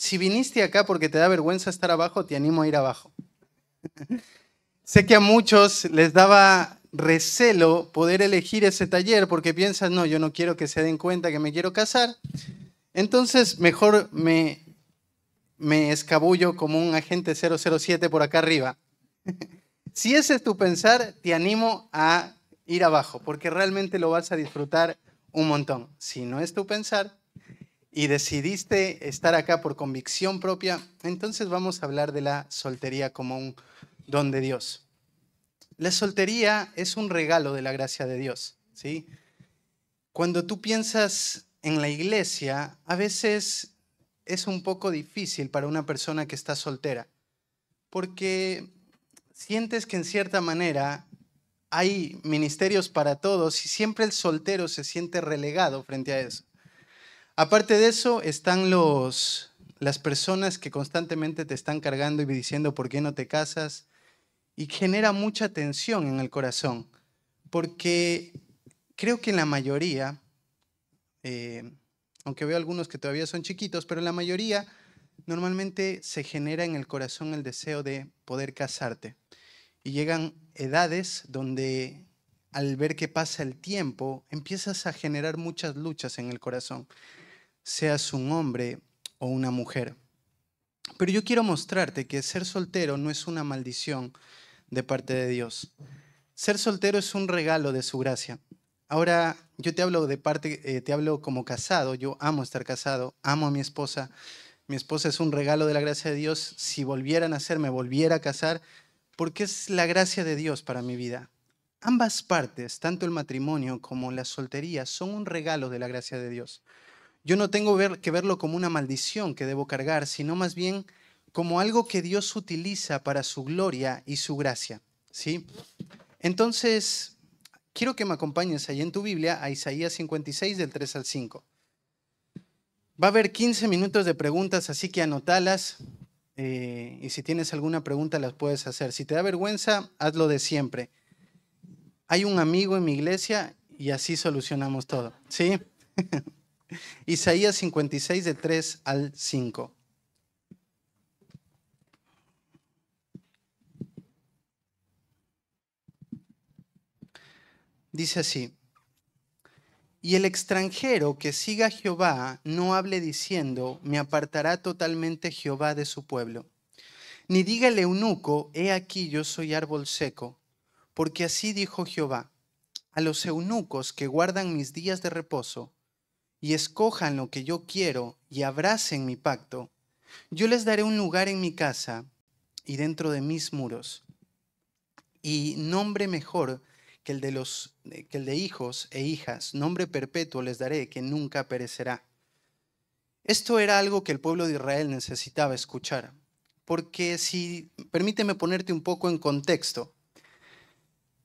si viniste acá porque te da vergüenza estar abajo, te animo a ir abajo. Sé que a muchos les daba recelo poder elegir ese taller porque piensan, no, yo no quiero que se den cuenta que me quiero casar. Entonces, mejor me escabullo como un agente 007 por acá arriba. Si ese es tu pensar, te animo a ir abajo, porque realmente lo vas a disfrutar un montón. Si no es tu pensar y decidiste estar acá por convicción propia, entonces vamos a hablar de la soltería como un don de Dios. La soltería es un regalo de la gracia de Dios, ¿sí? Cuando tú piensas en la iglesia, a veces es un poco difícil para una persona que está soltera, porque sientes que en cierta manera hay ministerios para todos y siempre el soltero se siente relegado frente a eso. Aparte de eso, están las personas que constantemente te están cargando y diciendo ¿por qué no te casas? Y genera mucha tensión en el corazón, porque creo que en la mayoría, aunque veo algunos que todavía son chiquitos, pero en la mayoría normalmente se genera en el corazón el deseo de poder casarte. Y llegan edades donde al ver que pasa el tiempo, empiezas a generar muchas luchas en el corazón, seas un hombre o una mujer. Pero yo quiero mostrarte que ser soltero no es una maldición de parte de Dios. Ser soltero es un regalo de su gracia. Ahora, yo te hablo te hablo como casado. Yo amo estar casado, amo a mi esposa. Mi esposa es un regalo de la gracia de Dios. Si volviera a nacer, me volviera a casar, porque es la gracia de Dios para mi vida. Ambas partes, tanto el matrimonio como la soltería, son un regalo de la gracia de Dios. Yo no tengo que verlo como una maldición que debo cargar, sino más bien como algo que Dios utiliza para su gloria y su gracia, ¿sí? Entonces, quiero que me acompañes ahí en tu Biblia a Isaías 56, del 3 al 5. Va a haber 15 minutos de preguntas, así que anotalas. Y si tienes alguna pregunta las puedes hacer. Si te da vergüenza, hazlo de siempre. Hay un amigo en mi iglesia y así solucionamos todo, ¿sí? Isaías 56, del 3 al 5. Dice así: y el extranjero que siga a Jehová no hable diciendo, me apartará totalmente Jehová de su pueblo. Ni diga el eunuco, he aquí yo soy árbol seco, porque así dijo Jehová: a los eunucos que guardan mis días de reposo y escojan lo que yo quiero y abracen mi pacto, yo les daré un lugar en mi casa y dentro de mis muros, y nombre mejor que el de hijos e hijas, nombre perpetuo les daré que nunca perecerá. Esto era algo que el pueblo de Israel necesitaba escuchar, porque permíteme ponerte un poco en contexto.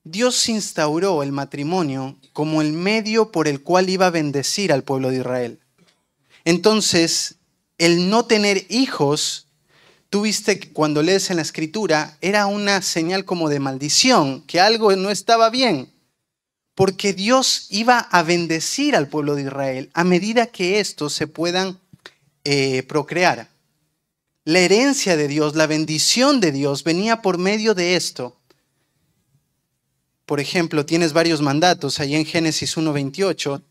Dios instauró el matrimonio como el medio por el cual iba a bendecir al pueblo de Israel. Entonces, el no tener hijos, tú viste que cuando lees en la Escritura, era una señal como de maldición, que algo no estaba bien, porque Dios iba a bendecir al pueblo de Israel a medida que estos se puedan procrear. La herencia de Dios, la bendición de Dios venía por medio de esto. Por ejemplo, tienes varios mandatos. Allí en Génesis 1:28,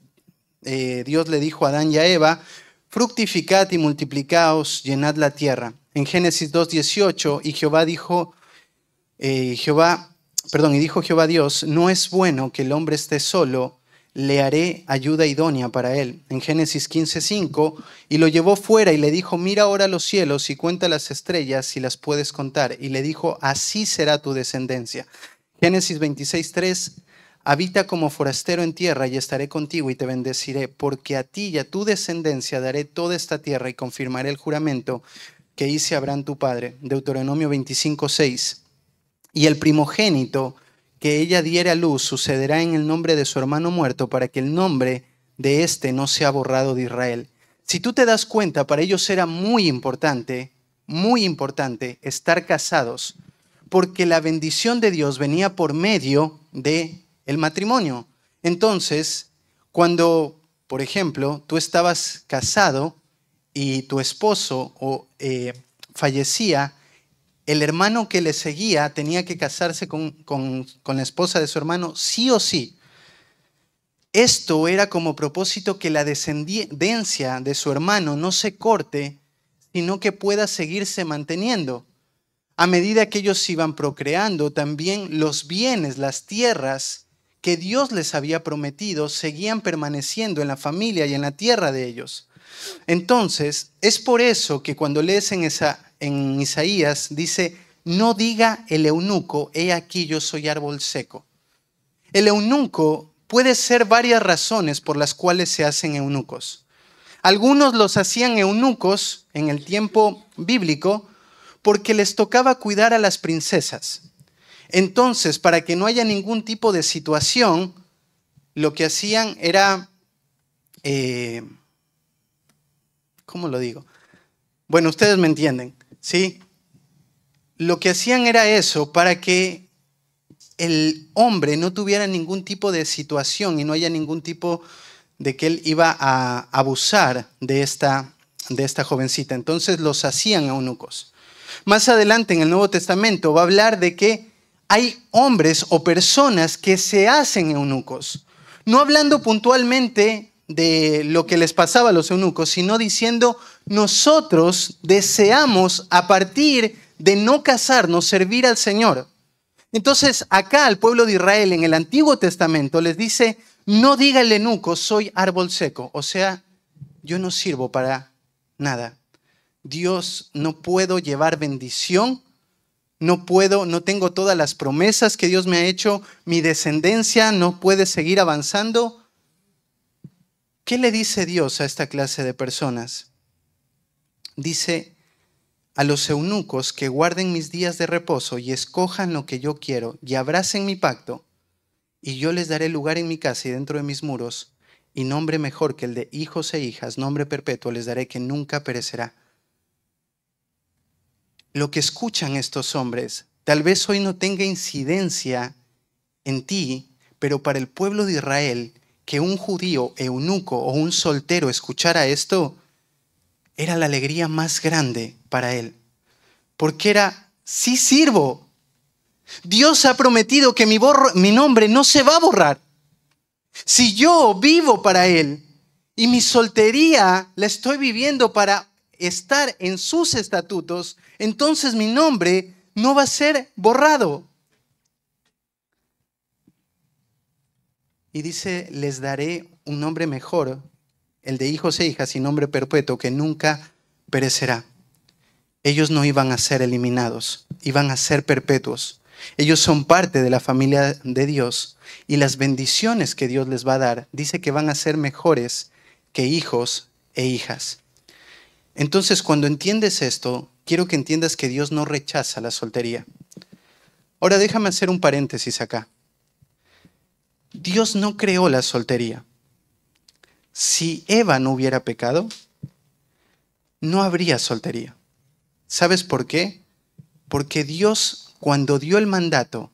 Dios le dijo a Adán y a Eva: fructificad y multiplicaos, llenad la tierra. En Génesis 2:18, y dijo Jehová Dios: no es bueno que el hombre esté solo, le haré ayuda idónea para él. En Génesis 15:5, y lo llevó fuera y le dijo: mira ahora los cielos y cuenta las estrellas si las puedes contar. Y le dijo: así será tu descendencia. Génesis 26:3, habita como forastero en tierra y estaré contigo y te bendeciré, porque a ti y a tu descendencia daré toda esta tierra y confirmaré el juramento que hice a Abraham tu padre. Deuteronomio 25:6, y el primogénito que ella diere a luz sucederá en el nombre de su hermano muerto, para que el nombre de éste no sea borrado de Israel. Si tú te das cuenta, para ellos era muy importante estar casados, porque la bendición de Dios venía por medio del matrimonio. Entonces, cuando, por ejemplo, tú estabas casado, y tu esposo fallecía, el hermano que le seguía tenía que casarse con la esposa de su hermano sí o sí. Esto era como propósito que la descendencia de su hermano no se corte, sino que pueda seguirse manteniendo. A medida que ellos iban procreando, también los bienes, las tierras que Dios les había prometido, seguían permaneciendo en la familia y en la tierra de ellos. Entonces, es por eso que cuando lees en Isaías, dice, no diga el eunuco, he aquí yo soy árbol seco. El eunuco puede ser varias razones por las cuales se hacen eunucos. Algunos los hacían eunucos en el tiempo bíblico porque les tocaba cuidar a las princesas. Entonces, para que no haya ningún tipo de situación, lo que hacían era, ¿cómo lo digo? Bueno, ustedes me entienden, ¿sí? Lo que hacían era eso para que el hombre no tuviera ningún tipo de situación y no haya ningún tipo de que él iba a abusar de esta jovencita. Entonces los hacían eunucos. Más adelante en el Nuevo Testamento va a hablar de que hay hombres o personas que se hacen eunucos. No hablando puntualmente de lo que les pasaba a los eunucos, sino diciendo, nosotros deseamos a partir de no casarnos servir al Señor. Entonces acá al pueblo de Israel en el Antiguo Testamento les dice, no diga el eunuco, soy árbol seco. O sea, yo no sirvo para nada. Dios, no puedo llevar bendición, no tengo todas las promesas que Dios me ha hecho, mi descendencia no puede seguir avanzando. ¿Qué le dice Dios a esta clase de personas? Dice a los eunucos que guarden mis días de reposo y escojan lo que yo quiero y abracen mi pacto, y yo les daré lugar en mi casa y dentro de mis muros, y nombre mejor que el de hijos e hijas, nombre perpetuo les daré que nunca perecerá. Lo que escuchan estos hombres, tal vez hoy no tenga incidencia en ti, pero para el pueblo de Israel, que un judío eunuco o un soltero escuchara esto, era la alegría más grande para él. Porque era, sí sirvo. Dios ha prometido que mi nombre no se va a borrar. Si yo vivo para Él y mi soltería la estoy viviendo para estar en sus estatutos, entonces mi nombre no va a ser borrado. Y dice, les daré un nombre mejor, el de hijos e hijas y nombre perpetuo que nunca perecerá. Ellos no iban a ser eliminados, iban a ser perpetuos. Ellos son parte de la familia de Dios y las bendiciones que Dios les va a dar, dice que van a ser mejores que hijos e hijas. Entonces, cuando entiendes esto, quiero que entiendas que Dios no rechaza la soltería. Ahora déjame hacer un paréntesis acá. Dios no creó la soltería. Si Eva no hubiera pecado, no habría soltería. ¿Sabes por qué? Porque Dios, cuando dio el mandato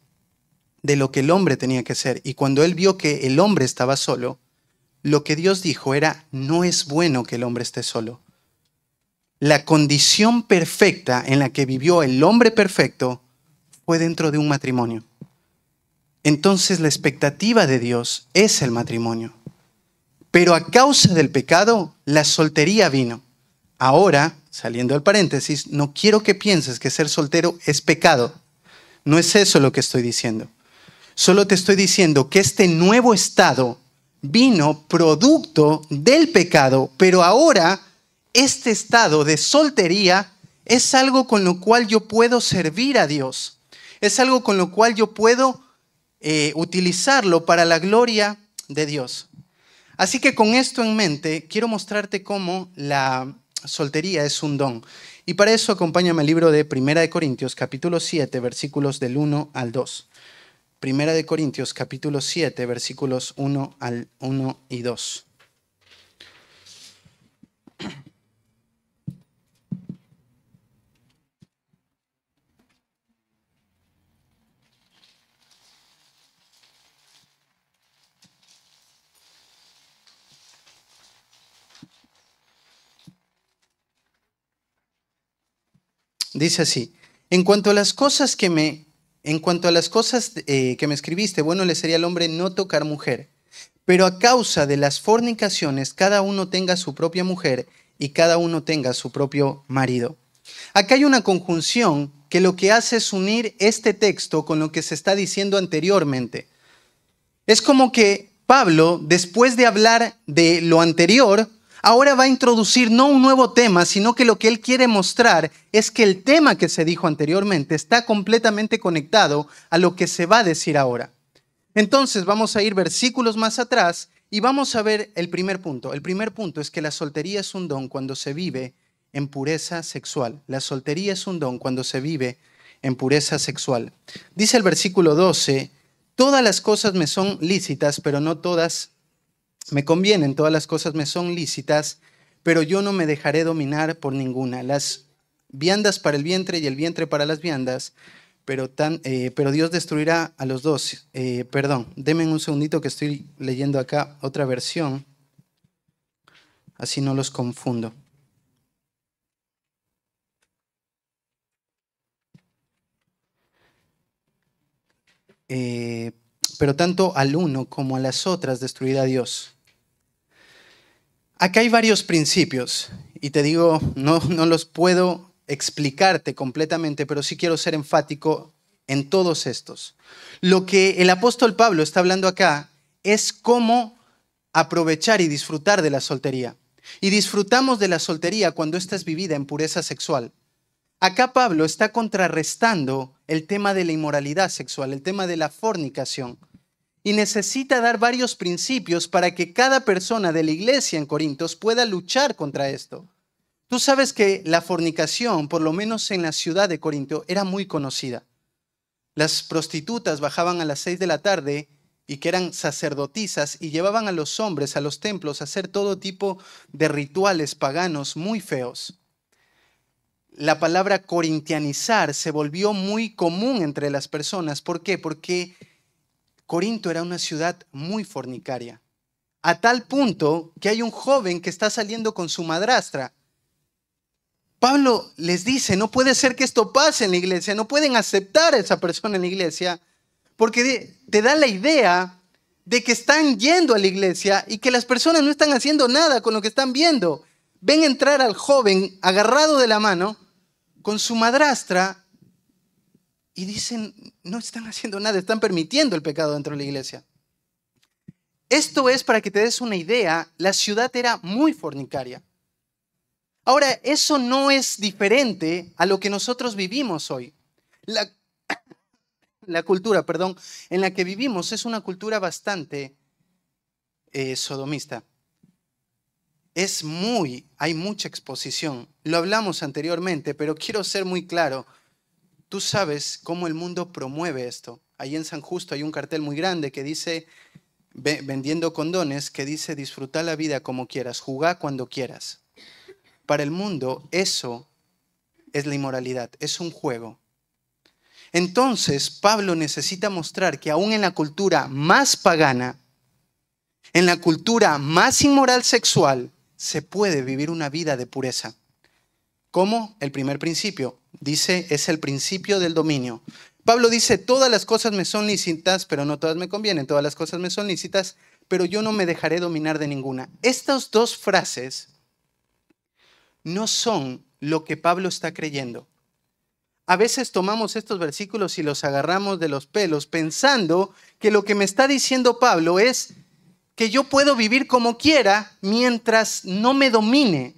de lo que el hombre tenía que ser, y cuando él vio que el hombre estaba solo, lo que Dios dijo era, no es bueno que el hombre esté solo. La condición perfecta en la que vivió el hombre perfecto fue dentro de un matrimonio. Entonces la expectativa de Dios es el matrimonio. Pero a causa del pecado, la soltería vino. Ahora, saliendo del paréntesis, no quiero que pienses que ser soltero es pecado. No es eso lo que estoy diciendo. Solo te estoy diciendo que este nuevo estado vino producto del pecado, pero ahora este estado de soltería es algo con lo cual yo puedo servir a Dios. Es algo con lo cual yo puedo utilizarlo para la gloria de Dios. Así que con esto en mente, quiero mostrarte cómo la soltería es un don. Y para eso acompáñame al libro de Primera de Corintios, capítulo 7, versículos del 1 al 2. Primera de Corintios, capítulo 7, versículos 1 al 1 y 2. Dice así: en cuanto a las cosas que me escribiste, bueno le sería al hombre no tocar mujer. Pero a causa de las fornicaciones, cada uno tenga su propia mujer y cada uno tenga su propio marido. Acá hay una conjunción que lo que hace es unir este texto con lo que se está diciendo anteriormente. Es como que Pablo, después de hablar de lo anterior, ahora va a introducir no un nuevo tema, sino que lo que él quiere mostrar es que el tema que se dijo anteriormente está completamente conectado a lo que se va a decir ahora. Entonces vamos a ir versículos más atrás y vamos a ver el primer punto. El primer punto es que la soltería es un don cuando se vive en pureza sexual. La soltería es un don cuando se vive en pureza sexual. Dice el versículo 12, todas las cosas me son lícitas, pero no todas me convienen. Todas las cosas me son lícitas, pero yo no me dejaré dominar por ninguna. Las viandas para el vientre y el vientre para las viandas, pero Dios destruirá a los dos. Denme un segundito que estoy leyendo acá otra versión, así no los confundo. Pero tanto al uno como a las otras destruirá Dios. Acá hay varios principios y te digo, no los puedo explicarte completamente, pero sí quiero ser enfático en todos estos. Lo que el apóstol Pablo está hablando acá es cómo aprovechar y disfrutar de la soltería. Y disfrutamos de la soltería cuando ésta es vivida en pureza sexual. Acá Pablo está contrarrestando el tema de la inmoralidad sexual, el tema de la fornicación. Y necesita dar varios principios para que cada persona de la iglesia en Corintios pueda luchar contra esto. Tú sabes que la fornicación, por lo menos en la ciudad de Corinto, era muy conocida. Las prostitutas bajaban a las 6 de la tarde y que eran sacerdotisas y llevaban a los hombres a los templos a hacer todo tipo de rituales paganos muy feos. La palabra corintianizar se volvió muy común entre las personas. ¿Por qué? Porque Corinto era una ciudad muy fornicaria, a tal punto que hay un joven que está saliendo con su madrastra. Pablo les dice, no puede ser que esto pase en la iglesia, no pueden aceptar a esa persona en la iglesia, porque te da la idea de que están yendo a la iglesia y que las personas no están haciendo nada con lo que están viendo. Ven entrar al joven agarrado de la mano con su madrastra y dicen, no están haciendo nada, están permitiendo el pecado dentro de la iglesia. Esto es para que te des una idea, la ciudad era muy fornicaria. Ahora, eso no es diferente a lo que nosotros vivimos hoy. La cultura, en la que vivimos es una cultura bastante sodomista. Hay mucha exposición. Lo hablamos anteriormente, pero quiero ser muy claro. Tú sabes cómo el mundo promueve esto. Ahí en San Justo hay un cartel muy grande que dice, vendiendo condones, que dice, disfruta la vida como quieras, jugá cuando quieras. Para el mundo eso es la inmoralidad, es un juego. Entonces Pablo necesita mostrar que aún en la cultura más pagana, en la cultura más inmoral sexual, se puede vivir una vida de pureza. ¿Cómo? El primer principio, dice, es el principio del dominio. Pablo dice, todas las cosas me son lícitas, pero no todas me convienen. Todas las cosas me son lícitas, pero yo no me dejaré dominar de ninguna. Estas dos frases no son lo que Pablo está creyendo. A veces tomamos estos versículos y los agarramos de los pelos pensando que lo que me está diciendo Pablo es que yo puedo vivir como quiera mientras no me domine.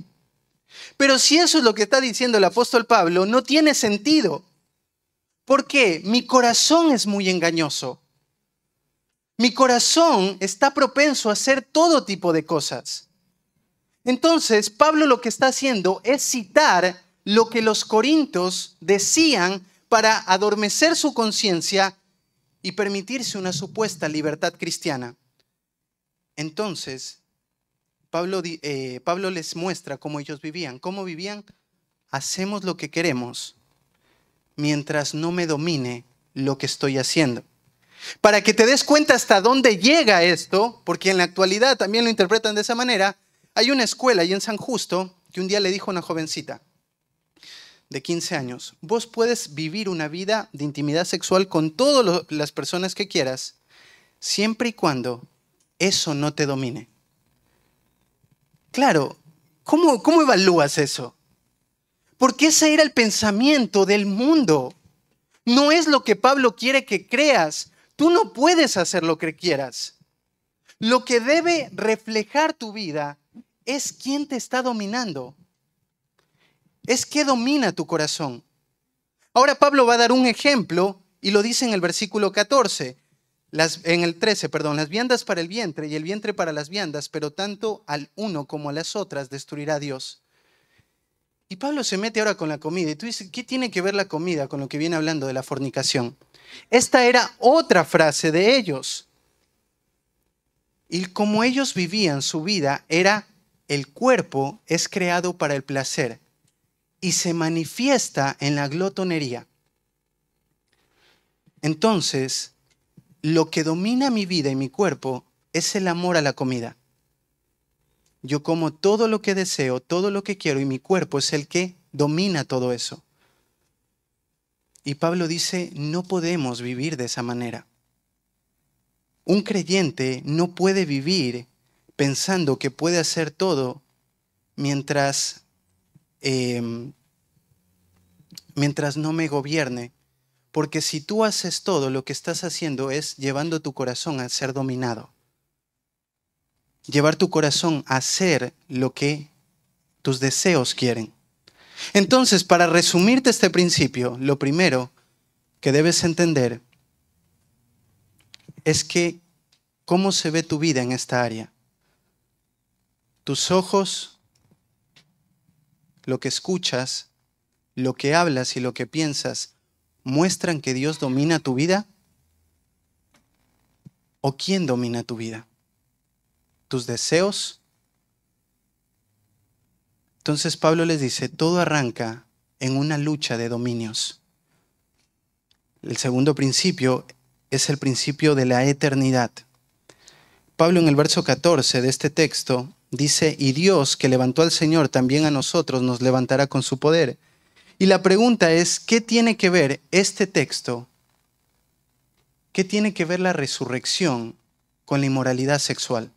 Pero si eso es lo que está diciendo el apóstol Pablo, no tiene sentido. ¿Por qué? Mi corazón es muy engañoso. Mi corazón está propenso a hacer todo tipo de cosas. Entonces, Pablo lo que está haciendo es citar lo que los corintios decían para adormecer su conciencia y permitirse una supuesta libertad cristiana. Entonces, Pablo les muestra cómo ellos vivían. ¿Cómo vivían? Hacemos lo que queremos mientras no me domine lo que estoy haciendo. Para que te des cuenta hasta dónde llega esto, porque en la actualidad también lo interpretan de esa manera, hay una escuela ahí en San Justo que un día le dijo a una jovencita, de 15 años, vos puedes vivir una vida de intimidad sexual con todas las personas que quieras, siempre y cuando eso no te domine. Claro, ¿cómo evalúas eso? Porque ese era el pensamiento del mundo. No es lo que Pablo quiere que creas. Tú no puedes hacer lo que quieras. Lo que debe reflejar tu vida es quién te está dominando. Es qué domina tu corazón. Ahora Pablo va a dar un ejemplo y lo dice en el versículo 14, en el 13, perdón, las viandas para el vientre y el vientre para las viandas, pero tanto al uno como a las otras destruirá Dios. Y Pablo se mete ahora con la comida y tú dices, ¿qué tiene que ver la comida con lo que viene hablando de la fornicación? Esta era otra frase de ellos. Y como ellos vivían su vida, era el cuerpo es creado para el placer y se manifiesta en la glotonería. Entonces, lo que domina mi vida y mi cuerpo es el amor a la comida. Yo como todo lo que deseo, todo lo que quiero y mi cuerpo es el que domina todo eso. Y Pablo dice, no podemos vivir de esa manera. Un creyente no puede vivir pensando que puede hacer todo mientras no me gobierne. Porque si tú haces todo, lo que estás haciendo es llevando tu corazón a ser dominado. Llevar tu corazón a hacer lo que tus deseos quieren. Entonces, para resumirte este principio, lo primero que debes entender es que cómo se ve tu vida en esta área. Tus ojos, lo que escuchas, lo que hablas y lo que piensas, ¿muestran que Dios domina tu vida? ¿O quién domina tu vida? ¿Tus deseos? Entonces Pablo les dice, todo arranca en una lucha de dominios. El segundo principio es el principio de la eternidad. Pablo en el verso 14 de este texto dice, y Dios que levantó al Señor también a nosotros nos levantará con su poder. Y la pregunta es, ¿qué tiene que ver este texto? ¿Qué tiene que ver la resurrección con la inmoralidad sexual?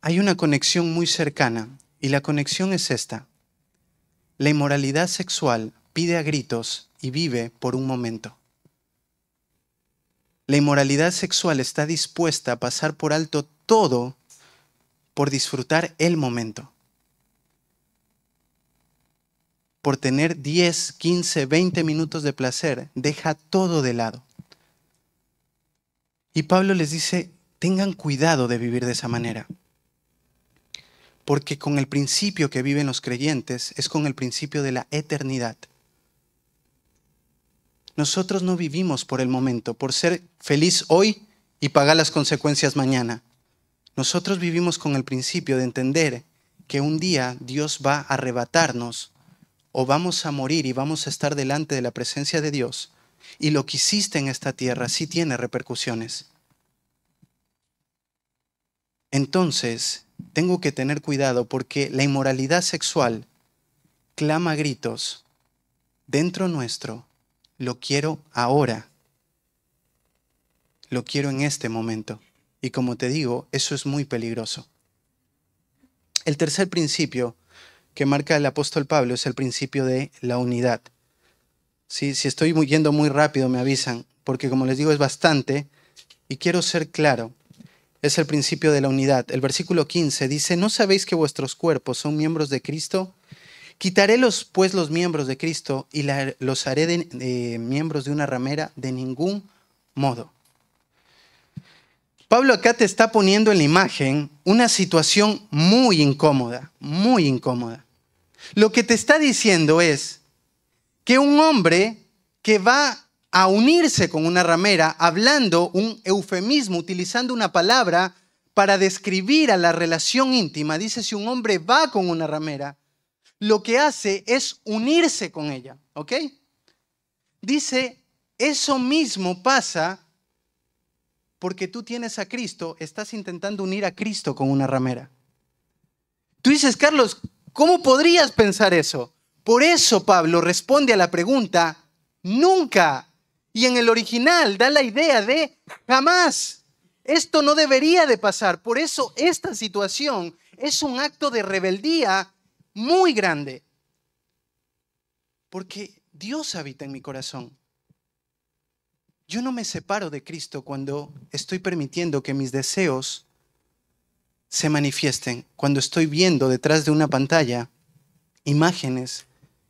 Hay una conexión muy cercana y la conexión es esta. La inmoralidad sexual pide a gritos y vive por un momento. La inmoralidad sexual está dispuesta a pasar por alto todo por disfrutar el momento. Por tener 10, 15, 20 minutos de placer, deja todo de lado. Y Pablo les dice, tengan cuidado de vivir de esa manera. Porque con el principio que viven los creyentes es con el principio de la eternidad. Nosotros no vivimos por el momento, por ser feliz hoy y pagar las consecuencias mañana. Nosotros vivimos con el principio de entender que un día Dios va a arrebatarnos o vamos a morir y vamos a estar delante de la presencia de Dios. Y lo que hiciste en esta tierra sí tiene repercusiones. Entonces, tengo que tener cuidado porque la inmoralidad sexual clama a gritos dentro nuestro. Lo quiero ahora. Lo quiero en este momento. Y como te digo, eso es muy peligroso. El tercer principio que marca el apóstol Pablo es el principio de la unidad. Sí, si estoy yendo muy rápido me avisan, porque como les digo es bastante y quiero ser claro. Es el principio de la unidad. El versículo 15 dice, ¿no sabéis que vuestros cuerpos son miembros de Cristo? Quitaré los miembros de Cristo y los haré de miembros de una ramera de ningún modo. Pablo acá te está poniendo en la imagen una situación muy incómoda, muy incómoda. Lo que te está diciendo es que un hombre que va a unirse con una ramera, hablando un eufemismo, utilizando una palabra para describir a la relación íntima, dice si un hombre va con una ramera, lo que hace es unirse con ella, ¿ok? Dice, eso mismo pasa porque tú tienes a Cristo, estás intentando unir a Cristo con una ramera. Tú dices, Carlos, ¿Cómo podrías pensar eso? Por eso Pablo responde a la pregunta, nunca. Y en el original da la idea de jamás. Esto no debería de pasar. Por eso esta situación es un acto de rebeldía muy grande. Porque Dios habita en mi corazón. Yo no me separo de Cristo cuando estoy permitiendo que mis deseos se manifiesten, cuando estoy viendo detrás de una pantalla imágenes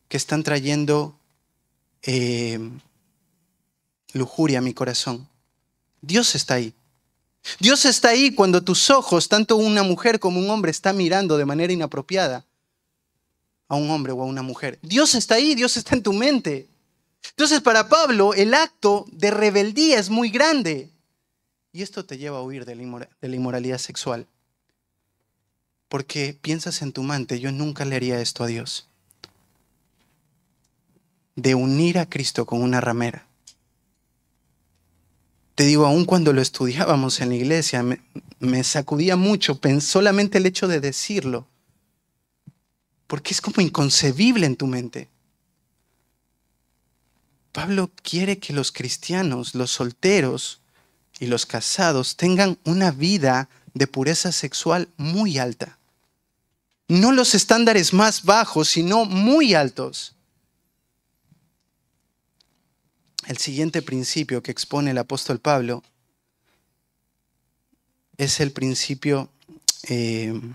que están trayendo lujuria a mi corazón. Dios está ahí. Dios está ahí cuando tus ojos, tanto una mujer como un hombre, está mirando de manera inapropiada a un hombre o a una mujer. Dios está ahí, Dios está en tu mente. Entonces, para Pablo, el acto de rebeldía es muy grande. Y esto te lleva a huir de la inmoralidad sexual. Porque piensas en tu mente, yo nunca le haría esto a Dios. De unir a Cristo con una ramera. Te digo, aun cuando lo estudiábamos en la iglesia, me sacudía mucho solamente el hecho de decirlo. Porque es como inconcebible en tu mente. Pablo quiere que los cristianos, los solteros y los casados tengan una vida de pureza sexual muy alta. No los estándares más bajos, sino muy altos. El siguiente principio que expone el apóstol Pablo es el principio de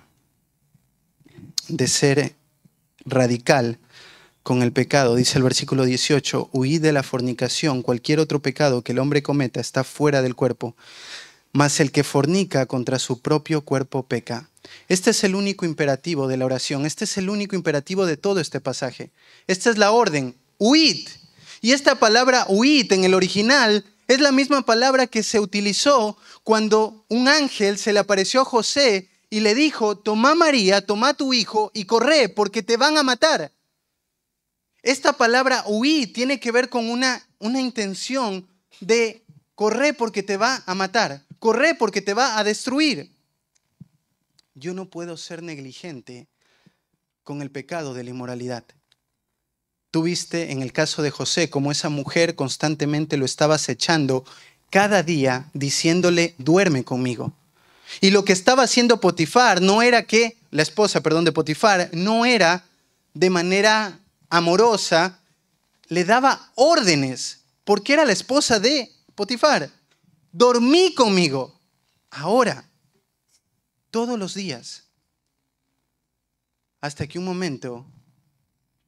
ser radical con el pecado. Dice el versículo 18, huid de la fornicación, cualquier otro pecado que el hombre cometa está fuera del cuerpo, mas el que fornica contra su propio cuerpo peca. Este es el único imperativo de la oración, este es el único imperativo de todo este pasaje. Esta es la orden, huid. Y esta palabra huid en el original es la misma palabra que se utilizó cuando un ángel se le apareció a José y le dijo, toma a María, toma a tu hijo y corre porque te van a matar. Esta palabra huir tiene que ver con una intención de correr porque te va a matar, correr porque te va a destruir. Yo no puedo ser negligente con el pecado de la inmoralidad. Tú viste en el caso de José cómo esa mujer constantemente lo estaba acechando cada día diciéndole, duerme conmigo. Y lo que estaba haciendo Potifar no era que, la esposa, de Potifar, no era de manera amorosa, le daba órdenes, porque era la esposa de Potifar. Dormí conmigo. Ahora, todos los días. Hasta que un momento,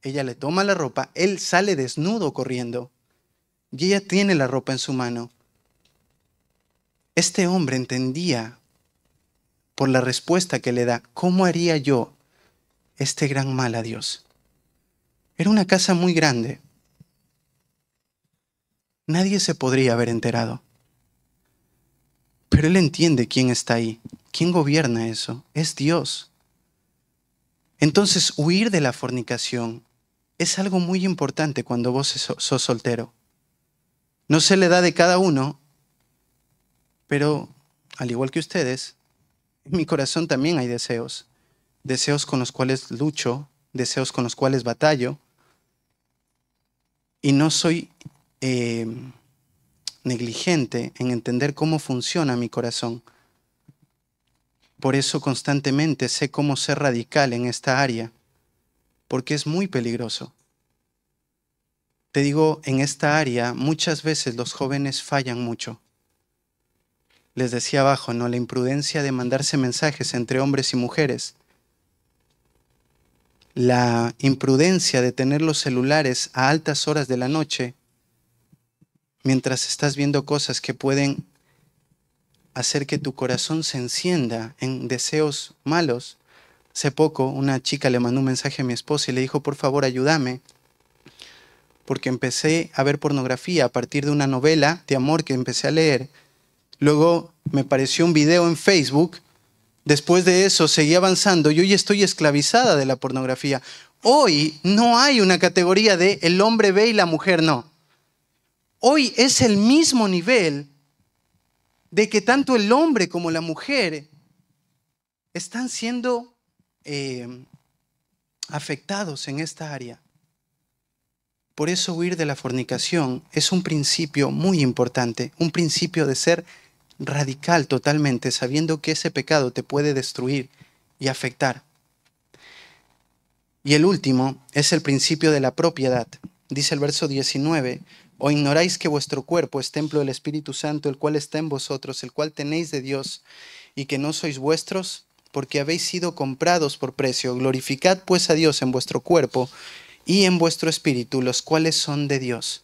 ella le toma la ropa, él sale desnudo corriendo, y ella tiene la ropa en su mano. Este hombre entendía, por la respuesta que le da, ¿cómo haría yo este gran mal a Dios? Era una casa muy grande. Nadie se podría haber enterado. Pero él entiende quién está ahí, quién gobierna eso, es Dios. Entonces, huir de la fornicación es algo muy importante cuando vos sos soltero. No se le da de cada uno, pero al igual que ustedes, en mi corazón también hay deseos. Deseos con los cuales lucho, deseos con los cuales batallo. Y no soy negligente en entender cómo funciona mi corazón. Por eso constantemente sé cómo ser radical en esta área, porque es muy peligroso. Te digo, en esta área muchas veces los jóvenes fallan mucho. Les decía abajo, ¿no? La imprudencia de mandarse mensajes entre hombres y mujeres. La imprudencia de tener los celulares a altas horas de la noche mientras estás viendo cosas que pueden hacer que tu corazón se encienda en deseos malos. Hace poco una chica le mandó un mensaje a mi esposa y le dijo, por favor, ayúdame, porque empecé a ver pornografía a partir de una novela de amor que empecé a leer. Luego me apareció un video en Facebook. Después de eso seguí avanzando y hoy estoy esclavizada de la pornografía. Hoy no hay una categoría de el hombre ve y la mujer no. Hoy es el mismo nivel de que tanto el hombre como la mujer están siendo afectados en esta área. Por eso huir de la fornicación es un principio muy importante, un principio de ser radical totalmente, sabiendo que ese pecado te puede destruir y afectar. Y el último es el principio de la propiedad. Dice el verso 19, ¿o ignoráis que vuestro cuerpo es templo del Espíritu Santo, el cual está en vosotros, el cual tenéis de Dios, y que no sois vuestros? Porque habéis sido comprados por precio. Glorificad pues a Dios en vuestro cuerpo y en vuestro espíritu, los cuales son de Dios.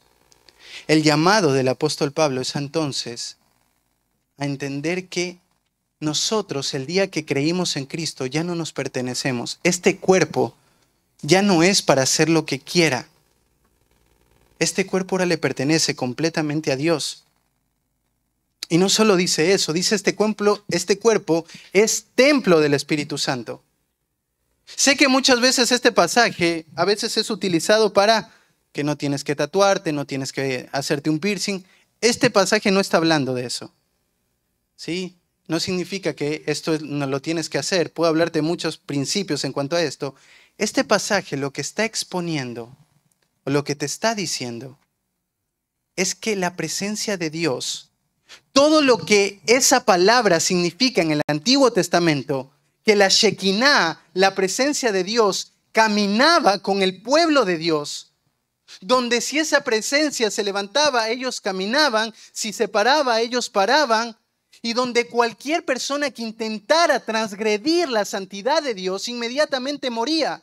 El llamado del apóstol Pablo es entonces a entender que nosotros, el día que creímos en Cristo, ya no nos pertenecemos. Este cuerpo ya no es para hacer lo que quiera. Este cuerpo ahora le pertenece completamente a Dios. Y no solo dice eso, dice este cuerpo es templo del Espíritu Santo. Sé que muchas veces este pasaje a veces es utilizado para que no tienes que tatuarte, no tienes que hacerte un piercing. Este pasaje no está hablando de eso. ¿Sí? No significa que esto no lo tienes que hacer. Puedo hablarte de muchos principios en cuanto a esto. Este pasaje lo que está exponiendo, o lo que te está diciendo, es que la presencia de Dios, todo lo que esa palabra significa en el Antiguo Testamento, que la Shekinah, la presencia de Dios, caminaba con el pueblo de Dios, donde si esa presencia se levantaba, ellos caminaban, si se paraba, ellos paraban, y donde cualquier persona que intentara transgredir la santidad de Dios inmediatamente moría.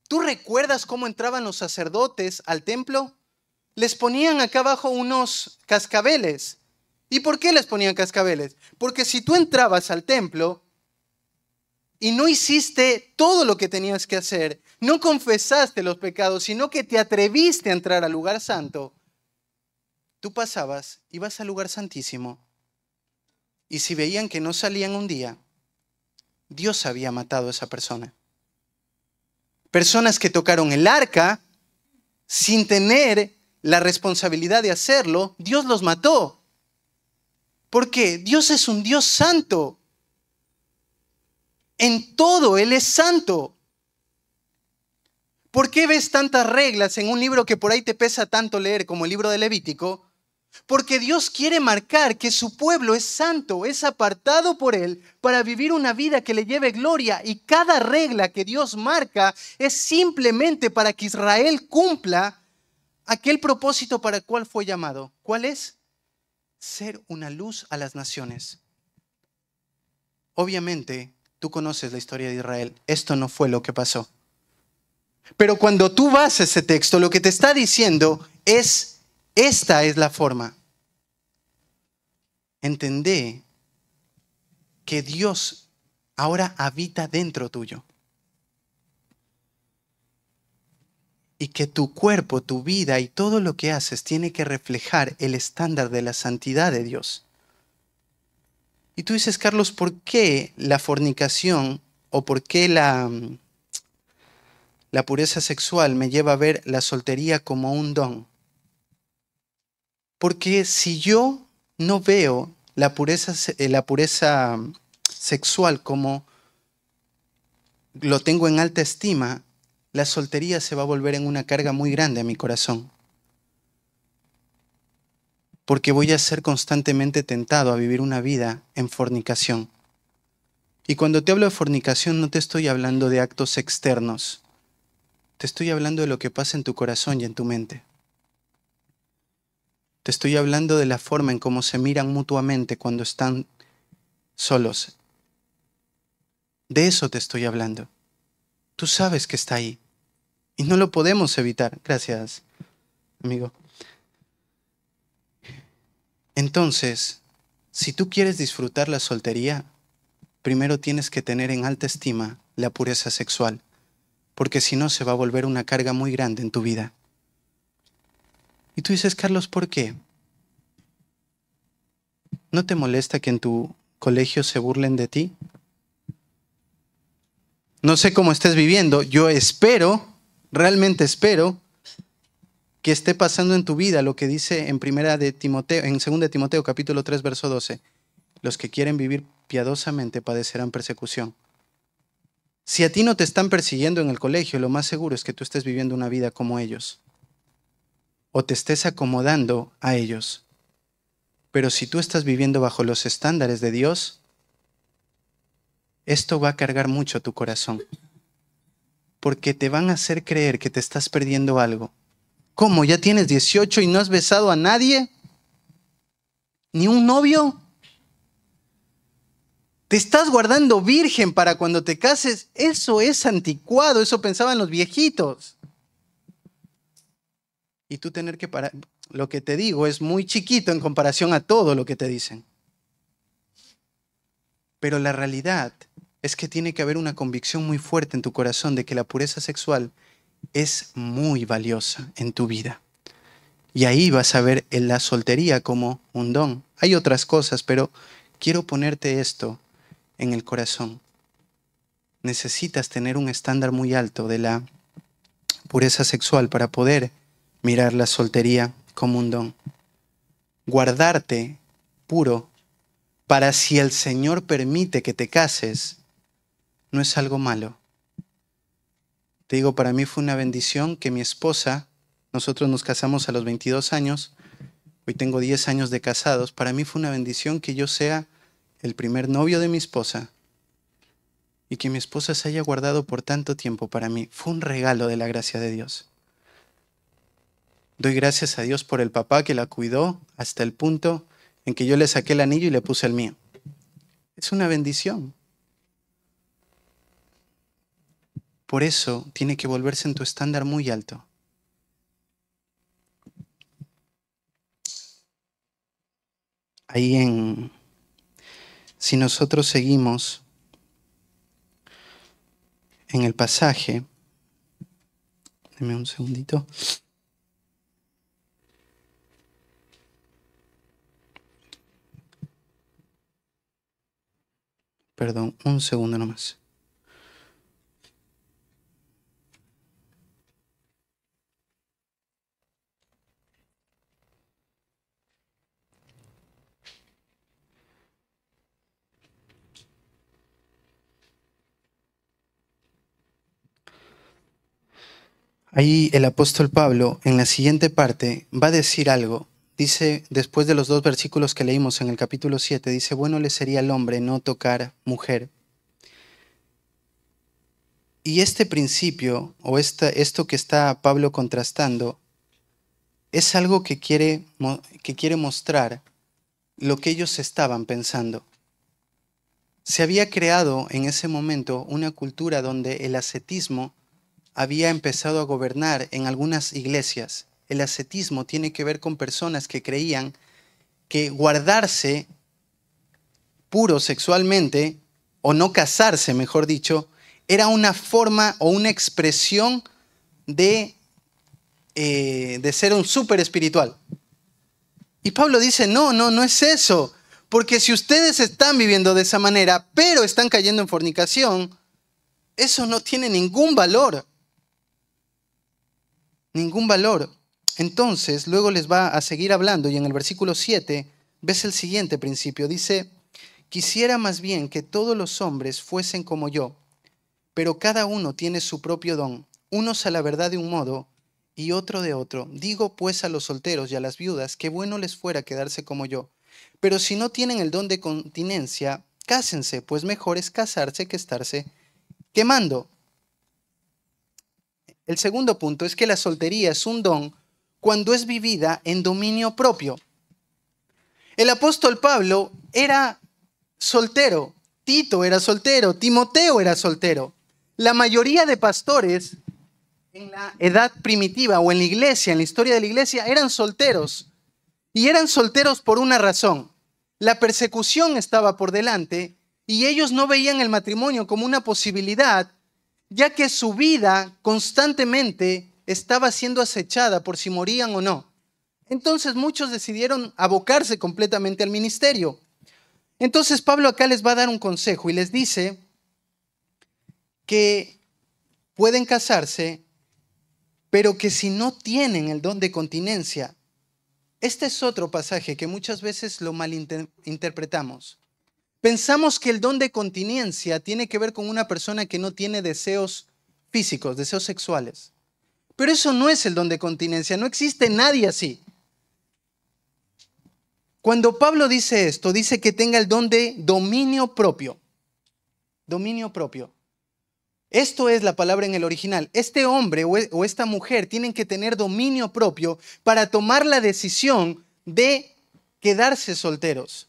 ¿Tú recuerdas cómo entraban los sacerdotes al templo? Les ponían acá abajo unos cascabeles. ¿Y por qué les ponían cascabeles? Porque si tú entrabas al templo y no hiciste todo lo que tenías que hacer, no confesaste los pecados, sino que te atreviste a entrar al lugar santo, tú pasabas, ibas al lugar santísimo, y si veían que no salían un día, Dios había matado a esa persona. Personas que tocaron el arca sin tener la responsabilidad de hacerlo, Dios los mató. ¿Por qué? Dios es un Dios santo. En todo Él es santo. ¿Por qué ves tantas reglas en un libro que por ahí te pesa tanto leer como el libro de Levítico? Porque Dios quiere marcar que su pueblo es santo, es apartado por Él para vivir una vida que le lleve gloria. Y cada regla que Dios marca es simplemente para que Israel cumpla aquel propósito para el cual fue llamado. ¿Cuál es? Ser una luz a las naciones. Obviamente, tú conoces la historia de Israel. Esto no fue lo que pasó. Pero cuando tú vas a ese texto, lo que te está diciendo es, esta es la forma. Entendé que Dios ahora habita dentro tuyo. Y que tu cuerpo, tu vida y todo lo que haces tiene que reflejar el estándar de la santidad de Dios. Y tú dices, Carlos, ¿por qué la fornicación o por qué la pureza sexual me lleva a ver la soltería como un don? Porque si yo no veo la pureza sexual como lo tengo en alta estima, la soltería se va a volver en una carga muy grande a mi corazón. Porque voy a ser constantemente tentado a vivir una vida en fornicación. Y cuando te hablo de fornicación no te estoy hablando de actos externos. Te estoy hablando de lo que pasa en tu corazón y en tu mente. Te estoy hablando de la forma en cómo se miran mutuamente cuando están solos. De eso te estoy hablando. Tú sabes que está ahí. Y no lo podemos evitar. Gracias, amigo. Entonces, si tú quieres disfrutar la soltería, primero tienes que tener en alta estima la pureza sexual, porque si no se va a volver una carga muy grande en tu vida. Y tú dices, Carlos, ¿por qué? ¿No te molesta que en tu colegio se burlen de ti? No sé cómo estés viviendo. Yo espero, realmente espero, que esté pasando en tu vida lo que dice en 2 de Timoteo capítulo 3, verso 12. Los que quieren vivir piadosamente padecerán persecución. Si a ti no te están persiguiendo en el colegio, lo más seguro es que tú estés viviendo una vida como ellos o te estés acomodando a ellos. Pero si tú estás viviendo bajo los estándares de Dios, esto va a cargar mucho tu corazón, porque te van a hacer creer que te estás perdiendo algo. ¿Cómo? ¿Ya tienes 18 y no has besado a nadie? ¿Ni un novio? ¿Te estás guardando virgen para cuando te cases? Eso es anticuado, eso pensaban los viejitos. Y tú tener que parar. Lo que te digo es muy chiquito en comparación a todo lo que te dicen. Pero la realidad es que tiene que haber una convicción muy fuerte en tu corazón de que la pureza sexual es muy valiosa en tu vida. Y ahí vas a ver la soltería como un don. Hay otras cosas, pero quiero ponerte esto en el corazón. Necesitas tener un estándar muy alto de la pureza sexual para poder mirar la soltería como un don. Guardarte puro para si el Señor permite que te cases, no es algo malo. Te digo, para mí fue una bendición que mi esposa, nosotros nos casamos a los 22 años, hoy tengo 10 años de casados, para mí fue una bendición que yo sea el primer novio de mi esposa y que mi esposa se haya guardado por tanto tiempo para mí. Fue un regalo de la gracia de Dios. Doy gracias a Dios por el papá que la cuidó hasta el punto en que yo le saqué el anillo y le puse el mío. Es una bendición. Por eso tiene que volverse en tu estándar muy alto. Si nosotros seguimos en el pasaje, deme un segundito. Perdón, un segundo nomás. Ahí el apóstol Pablo, en la siguiente parte, va a decir algo. Dice, después de los 2 versículos que leímos en el capítulo 7, dice, bueno le sería al hombre no tocar mujer. Y este principio, o esto que está Pablo contrastando, es algo que quiere mostrar lo que ellos estaban pensando. Se había creado en ese momento una cultura donde el ascetismo había empezado a gobernar en algunas iglesias. El ascetismo tiene que ver con personas que creían que guardarse puro sexualmente, o no casarse, mejor dicho, era una forma o una expresión de ser un súper espiritual. Y Pablo dice, no es eso. Porque si ustedes están viviendo de esa manera, pero están cayendo en fornicación, eso no tiene ningún valor. Ningún valor. Entonces, luego les va a seguir hablando y en el versículo 7 ves el siguiente principio. Dice, quisiera más bien que todos los hombres fuesen como yo, pero cada uno tiene su propio don, unos a la verdad de un modo y otro de otro. Digo pues a los solteros y a las viudas que bueno les fuera quedarse como yo. Pero si no tienen el don de continencia, cásense, pues mejor es casarse que estarse quemando. El segundo punto es que la soltería es un don cuando es vivida en dominio propio. El apóstol Pablo era soltero, Tito era soltero, Timoteo era soltero. La mayoría de pastores en la edad primitiva o en la iglesia, en la historia de la iglesia, eran solteros. Y eran solteros por una razón. La persecución estaba por delante y ellos no veían el matrimonio como una posibilidad, ya que su vida constantemente estaba siendo acechada por si morían o no. Entonces muchos decidieron abocarse completamente al ministerio. Entonces Pablo acá les va a dar un consejo y les dice que pueden casarse, pero que si no tienen el don de continencia. Este es otro pasaje que muchas veces lo malinterpretamos. Pensamos que el don de continencia tiene que ver con una persona que no tiene deseos físicos, deseos sexuales. Pero eso no es el don de continencia, no existe nadie así. Cuando Pablo dice esto, dice que tenga el don de dominio propio. Dominio propio. Esto es la palabra en el original. Este hombre o esta mujer tienen que tener dominio propio para tomar la decisión de quedarse solteros.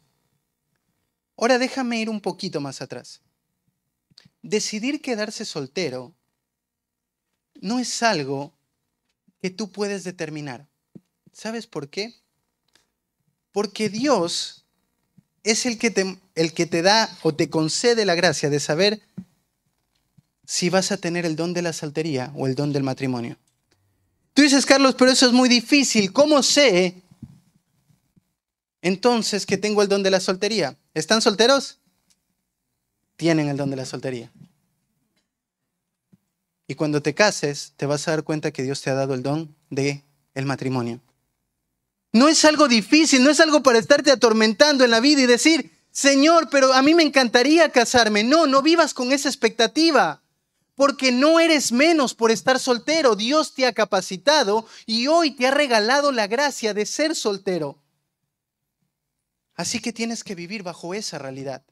Ahora déjame ir un poquito más atrás. Decidir quedarse soltero no es algo que tú puedes determinar. ¿Sabes por qué? Porque Dios es el que te da o te concede la gracia de saber si vas a tener el don de la soltería o el don del matrimonio. Tú dices, Carlos, pero eso es muy difícil. ¿Cómo sé entonces que tengo el don de la soltería? ¿Están solteros? Tienen el don de la soltería. Y cuando te cases, te vas a dar cuenta que Dios te ha dado el don de el matrimonio. No es algo difícil, no es algo para estarte atormentando en la vida y decir, Señor, pero a mí me encantaría casarme. No, no vivas con esa expectativa. Porque no eres menos por estar soltero. Dios te ha capacitado y hoy te ha regalado la gracia de ser soltero. Así que tienes que vivir bajo esa realidad.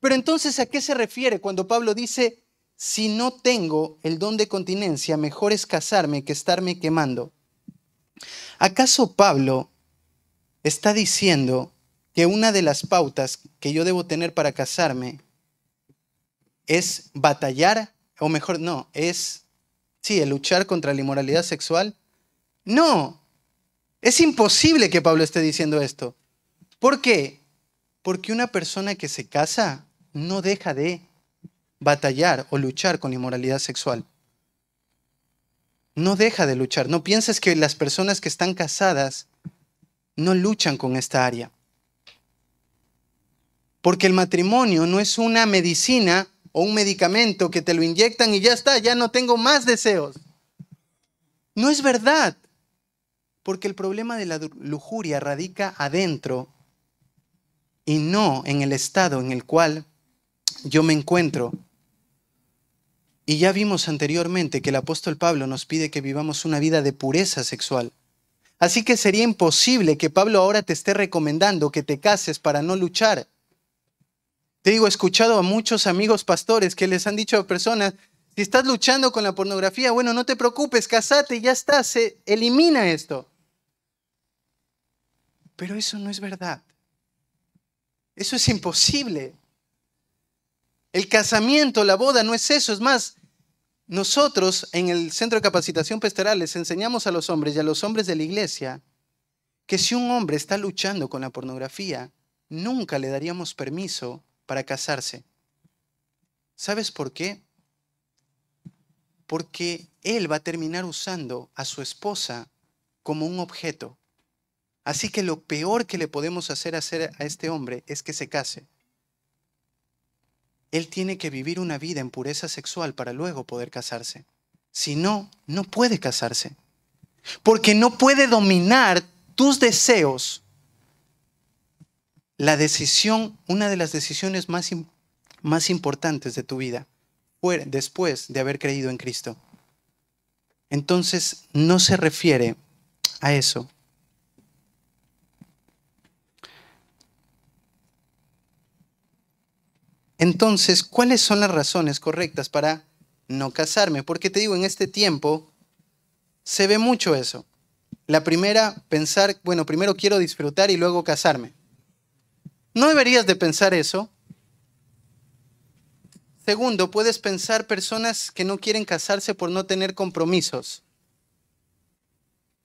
Pero entonces, ¿a qué se refiere cuando Pablo dice, si no tengo el don de continencia, mejor es casarme que estarme quemando? ¿Acaso Pablo está diciendo que una de las pautas que yo debo tener para casarme es batallar? O mejor, no, el luchar contra la inmoralidad sexual. No, es imposible que Pablo esté diciendo esto. ¿Por qué? Porque una persona que se casa no deja de batallar o luchar con inmoralidad sexual. No deja de luchar. No pienses que las personas que están casadas no luchan con esta área. Porque el matrimonio no es una medicina o un medicamento que te lo inyectan y ya está, ya no tengo más deseos. No es verdad, porque el problema de la lujuria radica adentro y no en el estado en el cual yo me encuentro. Y ya vimos anteriormente que el apóstol Pablo nos pide que vivamos una vida de pureza sexual. Así que sería imposible que Pablo ahora te esté recomendando que te cases para no luchar. Te digo, he escuchado a muchos amigos pastores que les han dicho a personas, si estás luchando con la pornografía, bueno, no te preocupes, casate y ya está, se elimina esto. Pero eso no es verdad. Eso es imposible. El casamiento, la boda no es eso. Es más, nosotros en el Centro de Capacitación Pastoral les enseñamos a los hombres y a los hombres de la iglesia que si un hombre está luchando con la pornografía, nunca le daríamos permiso para casarse. ¿Sabes por qué? Porque él va a terminar usando a su esposa como un objeto. Así que lo peor que le podemos hacer a este hombre es que se case. Él tiene que vivir una vida en pureza sexual para luego poder casarse. Si no, no puede casarse. Porque no puede dominar tus deseos. La decisión, una de las decisiones más importantes de tu vida, fue después de haber creído en Cristo. Entonces, no se refiere a eso. Entonces, ¿cuáles son las razones correctas para no casarme? Porque te digo, en este tiempo se ve mucho eso. La primera, pensar, bueno, primero quiero disfrutar y luego casarme. No deberías de pensar eso. Segundo, puedes pensar personas que no quieren casarse por no tener compromisos.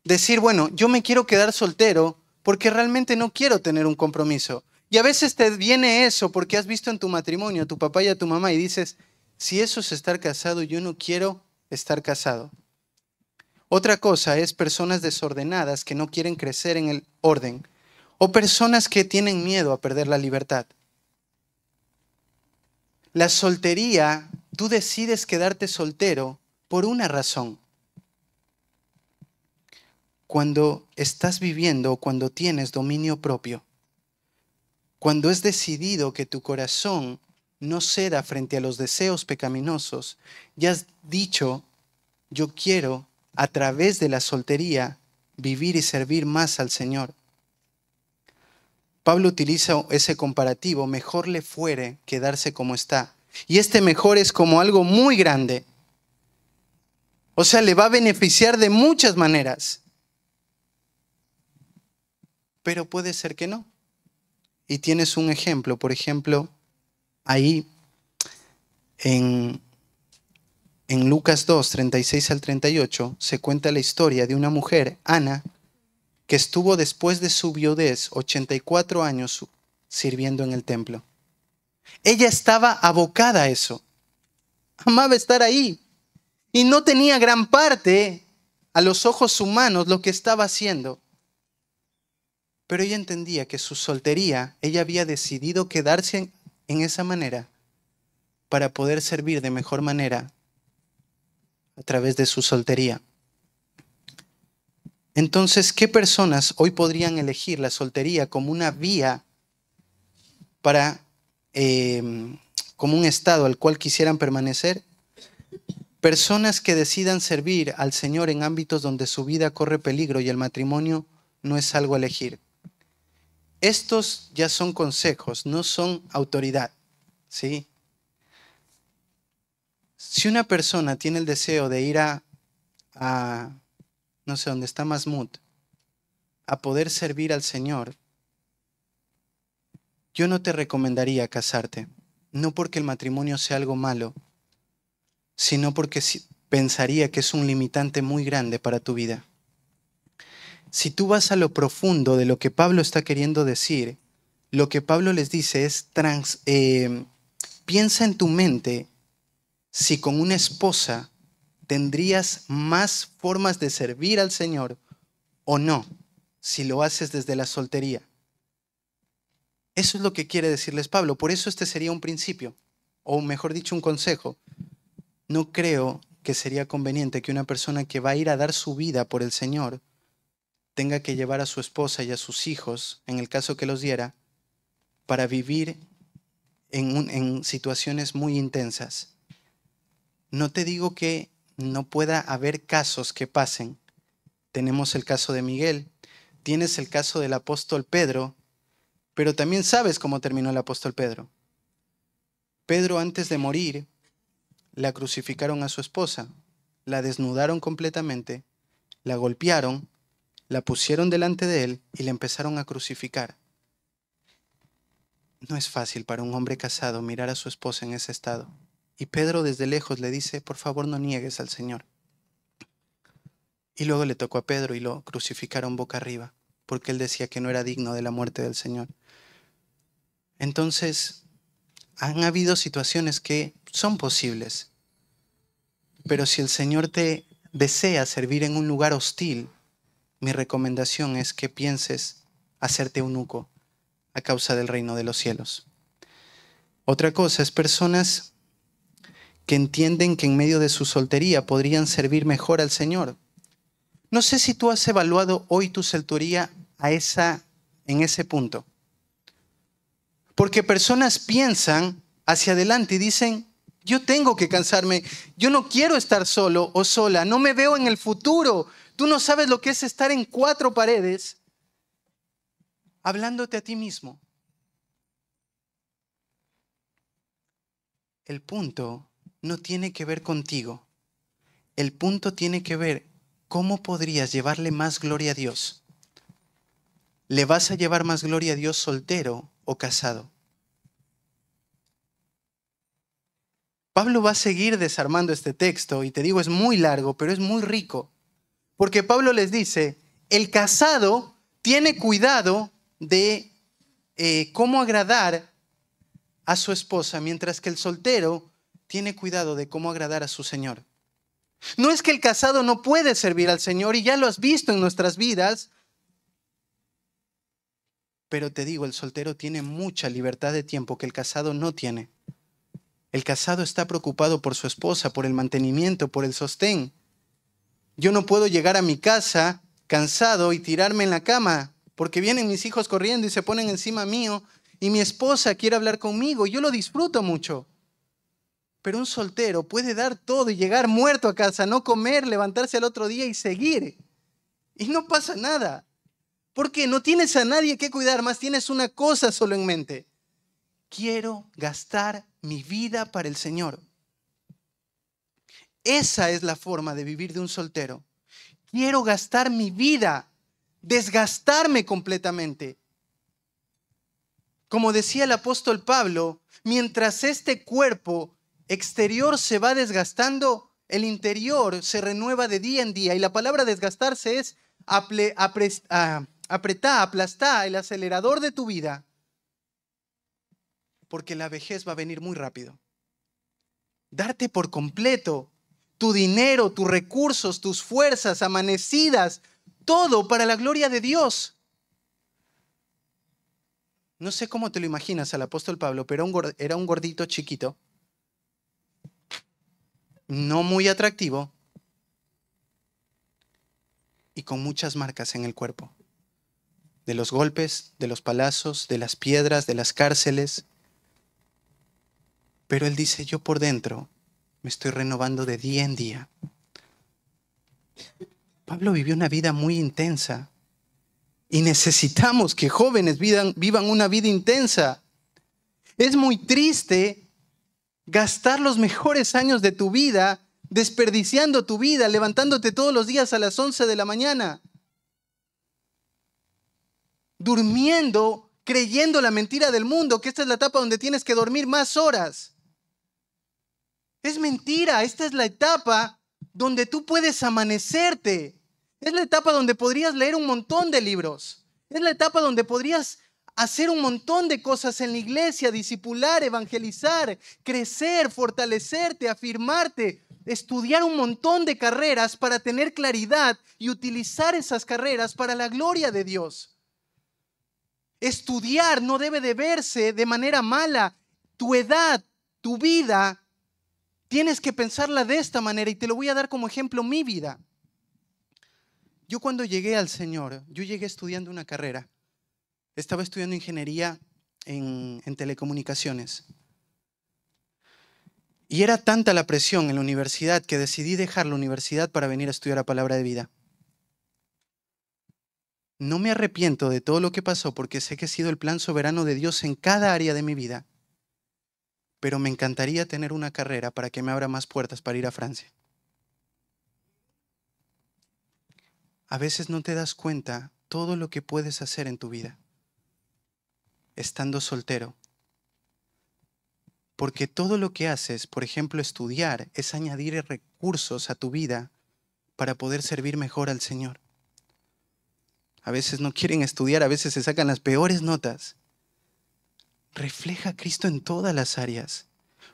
Decir, bueno, yo me quiero quedar soltero porque realmente no quiero tener un compromiso. Y a veces te viene eso porque has visto en tu matrimonio a tu papá y a tu mamá y dices, si eso es estar casado, yo no quiero estar casado. Otra cosa es personas desordenadas que no quieren crecer en el orden o personas que tienen miedo a perder la libertad. La soltería, tú decides quedarte soltero por una razón. Cuando estás viviendo o cuando tienes dominio propio. cuando es decidido que tu corazón no ceda frente a los deseos pecaminosos, ya has dicho, yo quiero a través de la soltería vivir y servir más al Señor. Pablo utiliza ese comparativo, mejor le fuere quedarse como está. Y este mejor es como algo muy grande. O sea, le va a beneficiar de muchas maneras. Pero puede ser que no. Y tienes un ejemplo, por ejemplo, ahí en Lucas 2, 36 al 38, se cuenta la historia de una mujer, Ana, que estuvo después de su viudez 84 años sirviendo en el templo. Ella estaba abocada a eso. Amaba estar ahí. Y no tenía gran parte a los ojos humanos lo que estaba haciendo. Pero ella entendía que su soltería, ella había decidido quedarse en esa manera para poder servir de mejor manera a través de su soltería. Entonces, ¿qué personas hoy podrían elegir la soltería como una vía para, como un estado al cual quisieran permanecer? Personas que decidan servir al Señor en ámbitos donde su vida corre peligro y el matrimonio no es algo a elegir. Estos ya son consejos, no son autoridad, ¿sí? Si una persona tiene el deseo de ir a no sé, donde está Masmud, a poder servir al Señor, yo no te recomendaría casarte, no porque el matrimonio sea algo malo, sino porque pensaría que es un limitante muy grande para tu vida. Si tú vas a lo profundo de lo que Pablo está queriendo decir, lo que Pablo les dice es, piensa en tu mente si con una esposa tendrías más formas de servir al Señor o no, si lo haces desde la soltería. Eso es lo que quiere decirles Pablo. Por eso este sería un principio, o mejor dicho, un consejo. No creo que sería conveniente que una persona que va a ir a dar su vida por el Señor tenga que llevar a su esposa y a sus hijos, en el caso que los diera, para vivir en situaciones muy intensas. No te digo que no pueda haber casos que pasen. Tenemos el caso de Miguel, tienes el caso del apóstol Pedro, pero también sabes cómo terminó el apóstol Pedro. Pedro, antes de morir, la crucificaron a su esposa, la desnudaron completamente, la golpearon, la pusieron delante de él y la empezaron a crucificar. No es fácil para un hombre casado mirar a su esposa en ese estado. Y Pedro desde lejos le dice, por favor no niegues al Señor. Y luego le tocó a Pedro y lo crucificaron boca arriba, porque él decía que no era digno de la muerte del Señor. Entonces, han habido situaciones que son posibles, pero si el Señor te desea servir en un lugar hostil, mi recomendación es que pienses hacerte eunuco a causa del reino de los cielos. Otra cosa es personas que entienden que en medio de su soltería podrían servir mejor al Señor. No sé si tú has evaluado hoy tu soltería en ese punto. Porque personas piensan hacia adelante y dicen, yo tengo que cansarme, yo no quiero estar solo o sola, no me veo en el futuro. Tú no sabes lo que es estar en 4 paredes hablándote a ti mismo. El punto no tiene que ver contigo. El punto tiene que ver cómo podrías llevarle más gloria a Dios. ¿Le vas a llevar más gloria a Dios soltero o casado? Pablo va a seguir desarmando este texto y te digo, es muy largo, pero es muy rico. Porque Pablo les dice, el casado tiene cuidado de cómo agradar a su esposa, mientras que el soltero tiene cuidado de cómo agradar a su Señor. No es que el casado no puede servir al Señor, y ya lo has visto en nuestras vidas, pero te digo, el soltero tiene mucha libertad de tiempo que el casado no tiene. El casado está preocupado por su esposa, por el mantenimiento, por el sostén. Yo no puedo llegar a mi casa cansado y tirarme en la cama, porque vienen mis hijos corriendo y se ponen encima mío y mi esposa quiere hablar conmigo. Yo lo disfruto mucho. Pero un soltero puede dar todo y llegar muerto a casa, no comer, levantarse al otro día y seguir. Y no pasa nada. Porque no tienes a nadie que cuidar, más tienes una cosa solo en mente. Quiero gastar mi vida para el Señor. Esa es la forma de vivir de un soltero. Quiero gastar mi vida, desgastarme completamente. Como decía el apóstol Pablo, mientras este cuerpo exterior se va desgastando, el interior se renueva de día en día. Y la palabra desgastarse es apretar, aplastar el acelerador de tu vida, porque la vejez va a venir muy rápido. Darte por completo tu dinero, tus recursos, tus fuerzas amanecidas, todo para la gloria de Dios. No sé cómo te lo imaginas al apóstol Pablo, pero era un gordito chiquito, no muy atractivo y con muchas marcas en el cuerpo. De los golpes, de los palazos, de las piedras, de las cárceles. Pero él dice, yo por dentro me estoy renovando de día en día. Pablo vivió una vida muy intensa y necesitamos que jóvenes vivan una vida intensa. Es muy triste gastar los mejores años de tu vida desperdiciando tu vida, levantándote todos los días a las 11 de la mañana, durmiendo, creyendo la mentira del mundo, que esta es la etapa donde tienes que dormir más horas. Es mentira, esta es la etapa donde tú puedes amanecerte. Es la etapa donde podrías leer un montón de libros. Es la etapa donde podrías hacer un montón de cosas en la iglesia, discipular, evangelizar, crecer, fortalecerte, afirmarte, estudiar un montón de carreras para tener claridad y utilizar esas carreras para la gloria de Dios. Estudiar no debe de verse de manera mala. Tu edad, tu vida, tienes que pensarla de esta manera y te lo voy a dar como ejemplo mi vida. Yo cuando llegué al Señor, yo llegué estudiando una carrera. Estaba estudiando ingeniería en telecomunicaciones. Y era tanta la presión en la universidad que decidí dejar la universidad para venir a estudiar la palabra de vida. No me arrepiento de todo lo que pasó porque sé que ha sido el plan soberano de Dios en cada área de mi vida. Pero me encantaría tener una carrera para que me abra más puertas para ir a Francia. A veces no te das cuenta todo lo que puedes hacer en tu vida estando soltero. Porque todo lo que haces, por ejemplo, estudiar, es añadir recursos a tu vida para poder servir mejor al Señor. A veces no quieren estudiar, a veces se sacan las peores notas. Refleja a Cristo en todas las áreas,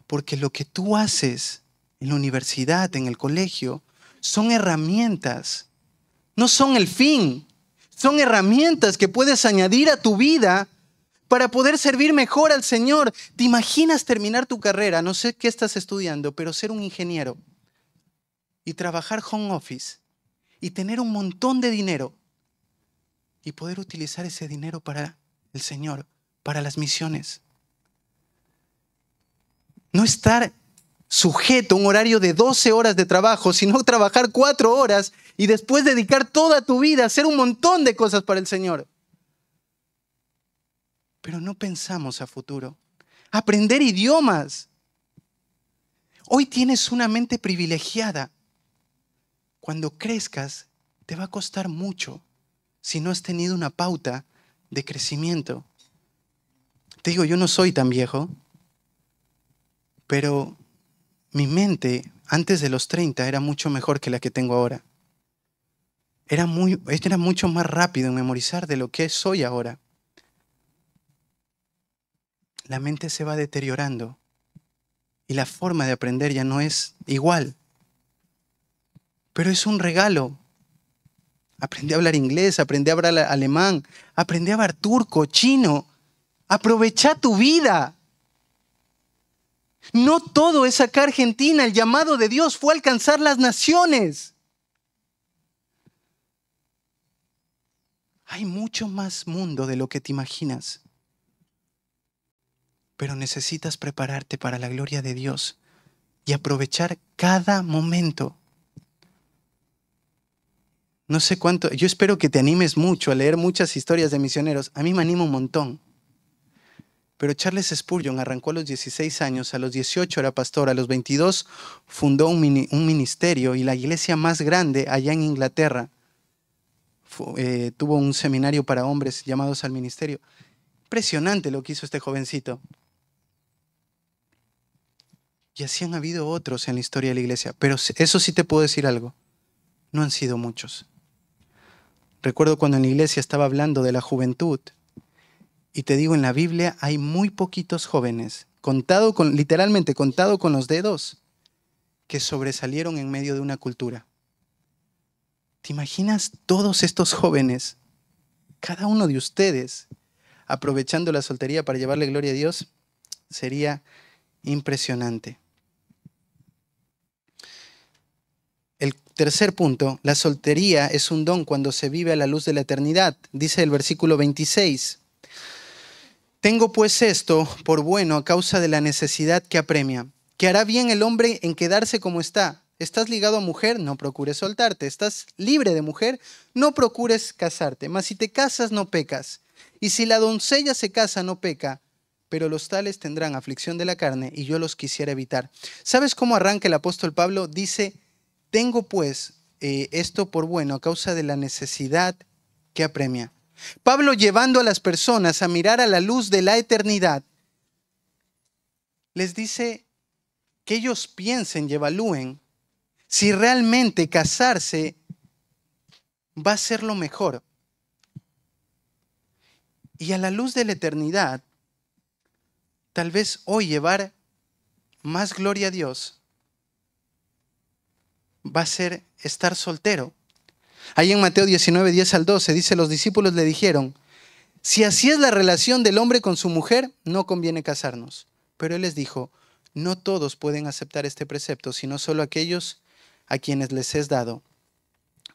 porque lo que tú haces en la universidad, en el colegio, son herramientas, no son el fin. Son herramientas que puedes añadir a tu vida para poder servir mejor al Señor. ¿Te imaginas terminar tu carrera? No sé qué estás estudiando, pero ser un ingeniero y trabajar home office y tener un montón de dinero y poder utilizar ese dinero para el Señor, para las misiones? No estar sujeto a un horario de 12 horas de trabajo, sino trabajar 4 horas y después dedicar toda tu vida a hacer un montón de cosas para el Señor. Pero no pensamos a futuro. Aprender idiomas. Hoy tienes una mente privilegiada. Cuando crezcas, te va a costar mucho si no has tenido una pauta de crecimiento. Te digo, yo no soy tan viejo, pero mi mente antes de los 30 era mucho mejor que la que tengo ahora. Era mucho más rápido en memorizar de lo que soy ahora. La mente se va deteriorando y la forma de aprender ya no es igual. Pero es un regalo. Aprendí a hablar inglés, aprendí a hablar alemán, aprendí a hablar turco, chino. Aprovecha tu vida. No todo es acá Argentina. El llamado de Dios fue alcanzar las naciones. Hay mucho más mundo de lo que te imaginas. pero necesitas prepararte para la gloria de Dios y aprovechar cada momento. No sé cuánto, yo espero que te animes mucho a leer muchas historias de misioneros. A mí me anima un montón. Pero Charles Spurgeon arrancó a los 16 años, a los 18 era pastor, a los 22 fundó un ministerio y la iglesia más grande allá en Inglaterra tuvo un seminario para hombres llamados al ministerio. Impresionante lo que hizo este jovencito. Y así han habido otros en la historia de la iglesia, pero eso sí te puedo decir algo, no han sido muchos. Recuerdo cuando en la iglesia estaba hablando de la juventud, y te digo, en la Biblia hay muy poquitos jóvenes, literalmente contado con los dedos, que sobresalieron en medio de una cultura. ¿Te imaginas todos estos jóvenes, cada uno de ustedes, aprovechando la soltería para llevarle gloria a Dios? Sería impresionante. El tercer punto, la soltería es un don cuando se vive a la luz de la eternidad. Dice el versículo 26. Tengo pues esto por bueno a causa de la necesidad que apremia, que hará bien el hombre en quedarse como está. ¿Estás ligado a mujer? No procures soltarte. ¿Estás libre de mujer? No procures casarte. Mas si te casas, no pecas. Y si la doncella se casa, no peca. Pero los tales tendrán aflicción de la carne, y yo los quisiera evitar. ¿Sabes cómo arranca el apóstol Pablo? Dice, tengo pues esto por bueno a causa de la necesidad que apremia. Pablo, llevando a las personas a mirar a la luz de la eternidad, les dice que ellos piensen y evalúen si realmente casarse va a ser lo mejor. Y a la luz de la eternidad, tal vez hoy llevar más gloria a Dios va a ser estar soltero. Ahí en Mateo 19, 10 al 12 dice, los discípulos le dijeron, si así es la relación del hombre con su mujer, no conviene casarnos. Pero él les dijo, no todos pueden aceptar este precepto, sino solo aquellos a quienes les es dado.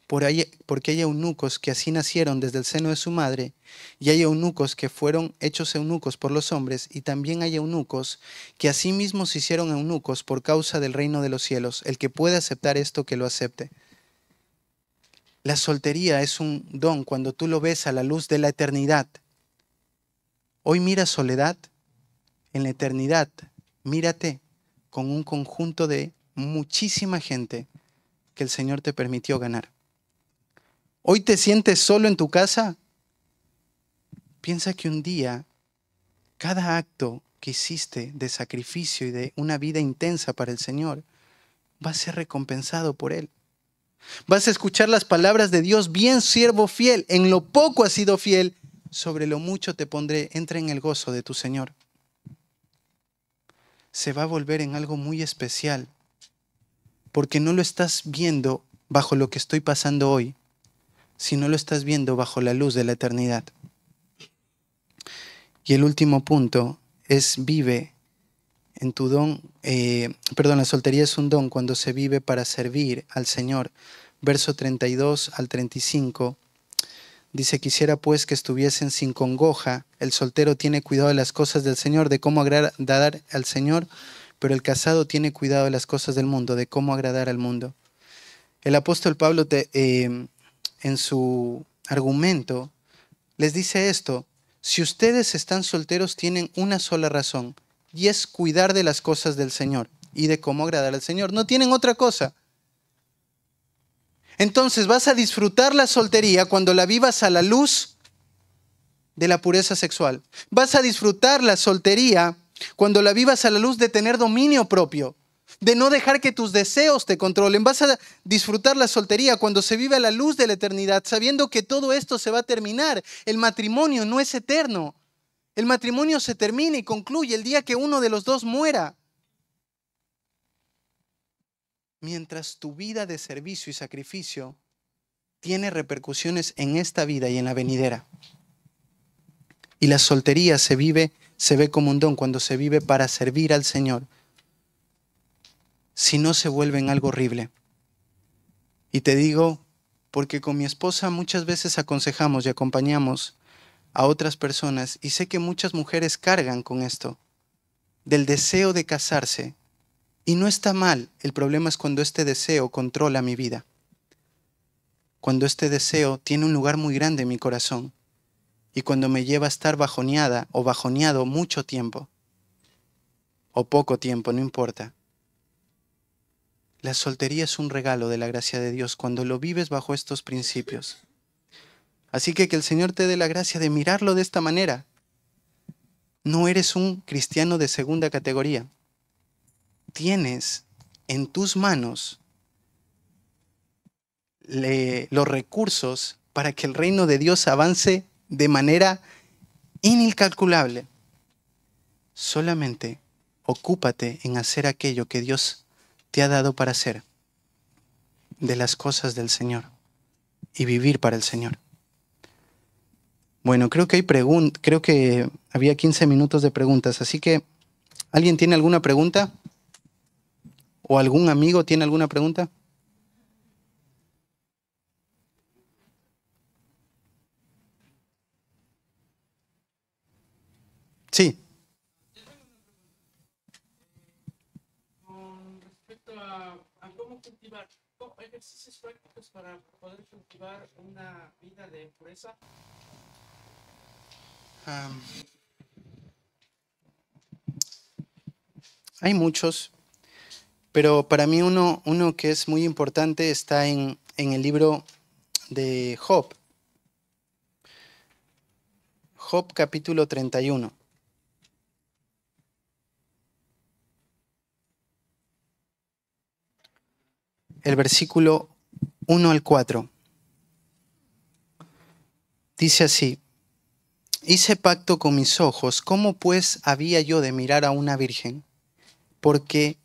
Porque hay eunucos que así nacieron desde el seno de su madre, y hay eunucos que fueron hechos eunucos por los hombres, y también hay eunucos que asimismo se hicieron eunucos por causa del reino de los cielos. El que puede aceptar esto, que lo acepte. La soltería es un don cuando tú lo ves a la luz de la eternidad. Hoy mira soledad, en la eternidad mírate con un conjunto de muchísima gente que el Señor te permitió ganar. Hoy te sientes solo en tu casa. Piensa que un día cada acto que hiciste de sacrificio y de una vida intensa para el Señor va a ser recompensado por Él. Vas a escuchar las palabras de Dios, bien siervo fiel, en lo poco has sido fiel, sobre lo mucho te pondré, entra en el gozo de tu Señor. Se va a volver en algo muy especial, porque no lo estás viendo bajo lo que estoy pasando hoy, sino lo estás viendo bajo la luz de la eternidad. Y el último punto es vive en tu don, la soltería es un don cuando se vive para servir al Señor. Verso 32 al 35, dice, quisiera pues que estuviesen sin congoja. El soltero tiene cuidado de las cosas del Señor, de cómo agradar al Señor, pero el casado tiene cuidado de las cosas del mundo, de cómo agradar al mundo. El apóstol Pablo en su argumento les dice esto, si ustedes están solteros tienen una sola razón, y es cuidar de las cosas del Señor y de cómo agradar al Señor. No tienen otra cosa. Entonces vas a disfrutar la soltería cuando la vivas a la luz de la pureza sexual. Vas a disfrutar la soltería cuando la vivas a la luz de tener dominio propio, de no dejar que tus deseos te controlen. Vas a disfrutar la soltería cuando se vive a la luz de la eternidad, sabiendo que todo esto se va a terminar. El matrimonio no es eterno. El matrimonio se termina y concluye el día que uno de los dos muera. Mientras tu vida de servicio y sacrificio tiene repercusiones en esta vida y en la venidera. Y la soltería se ve como un don cuando se vive para servir al Señor. Si no, se vuelve en algo horrible. Y te digo, porque con mi esposa muchas veces aconsejamos y acompañamos a otras personas, y sé que muchas mujeres cargan con esto. del deseo de casarse. Y no está mal, el problema es cuando este deseo controla mi vida. Cuando este deseo tiene un lugar muy grande en mi corazón y cuando me lleva a estar bajoneada o bajoneado mucho tiempo o poco tiempo, no importa. La soltería es un regalo de la gracia de Dios cuando lo vives bajo estos principios. Así que el Señor te dé la gracia de mirarlo de esta manera. No eres un cristiano de segunda categoría. Tienes en tus manos los recursos para que el reino de Dios avance de manera incalculable. Solamente ocúpate en hacer aquello que Dios te ha dado para hacer, de las cosas del Señor, y vivir para el Señor. Bueno, creo que había 15 minutos de preguntas, así que ¿alguien tiene alguna pregunta? ¿O algún amigo tiene alguna pregunta? Sí. Con respecto a cómo cultivar, ejercicios prácticos para poder cultivar una vida de pureza. Hay muchos, pero para mí uno que es muy importante está en el libro de Job. Job capítulo 31. El versículo 1 al 4. Dice así: hice pacto con mis ojos, ¿cómo pues había yo de mirar a una virgen? Porque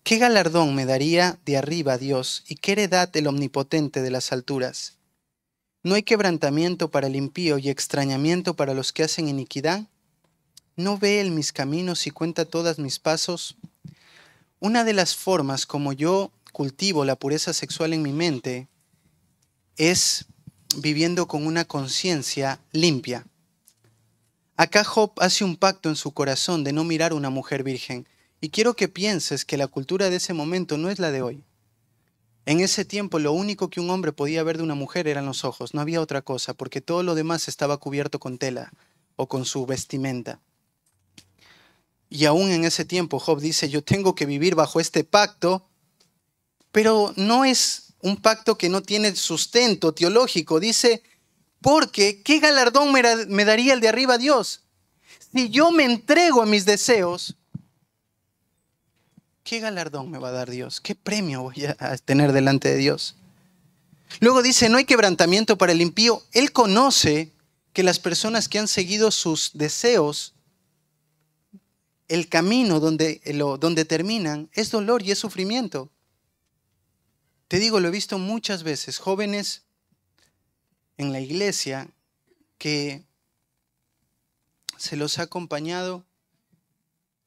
¿qué galardón me daría de arriba Dios y qué heredad el omnipotente de las alturas? ¿No hay quebrantamiento para el impío y extrañamiento para los que hacen iniquidad? ¿No ve él mis caminos y cuenta todas mis pasos? Una de las formas como yo cultivo la pureza sexual en mi mente es viviendo con una conciencia limpia. Acá Job hace un pacto en su corazón de no mirar a una mujer virgen. Y quiero que pienses que la cultura de ese momento no es la de hoy. En ese tiempo lo único que un hombre podía ver de una mujer eran los ojos, no había otra cosa, porque todo lo demás estaba cubierto con tela o con su vestimenta. Y aún en ese tiempo Job dice, yo tengo que vivir bajo este pacto, pero no es un pacto que no tiene sustento teológico. Dice, porque ¿qué galardón me daría el de arriba Dios? Si yo me entrego a mis deseos, ¿qué galardón me va a dar Dios? ¿Qué premio voy a tener delante de Dios? Luego dice, no hay quebrantamiento para el impío. Él conoce que las personas que han seguido sus deseos, el camino donde terminan es dolor y es sufrimiento. Te digo, lo he visto muchas veces, jóvenes en la iglesia que se los ha acompañado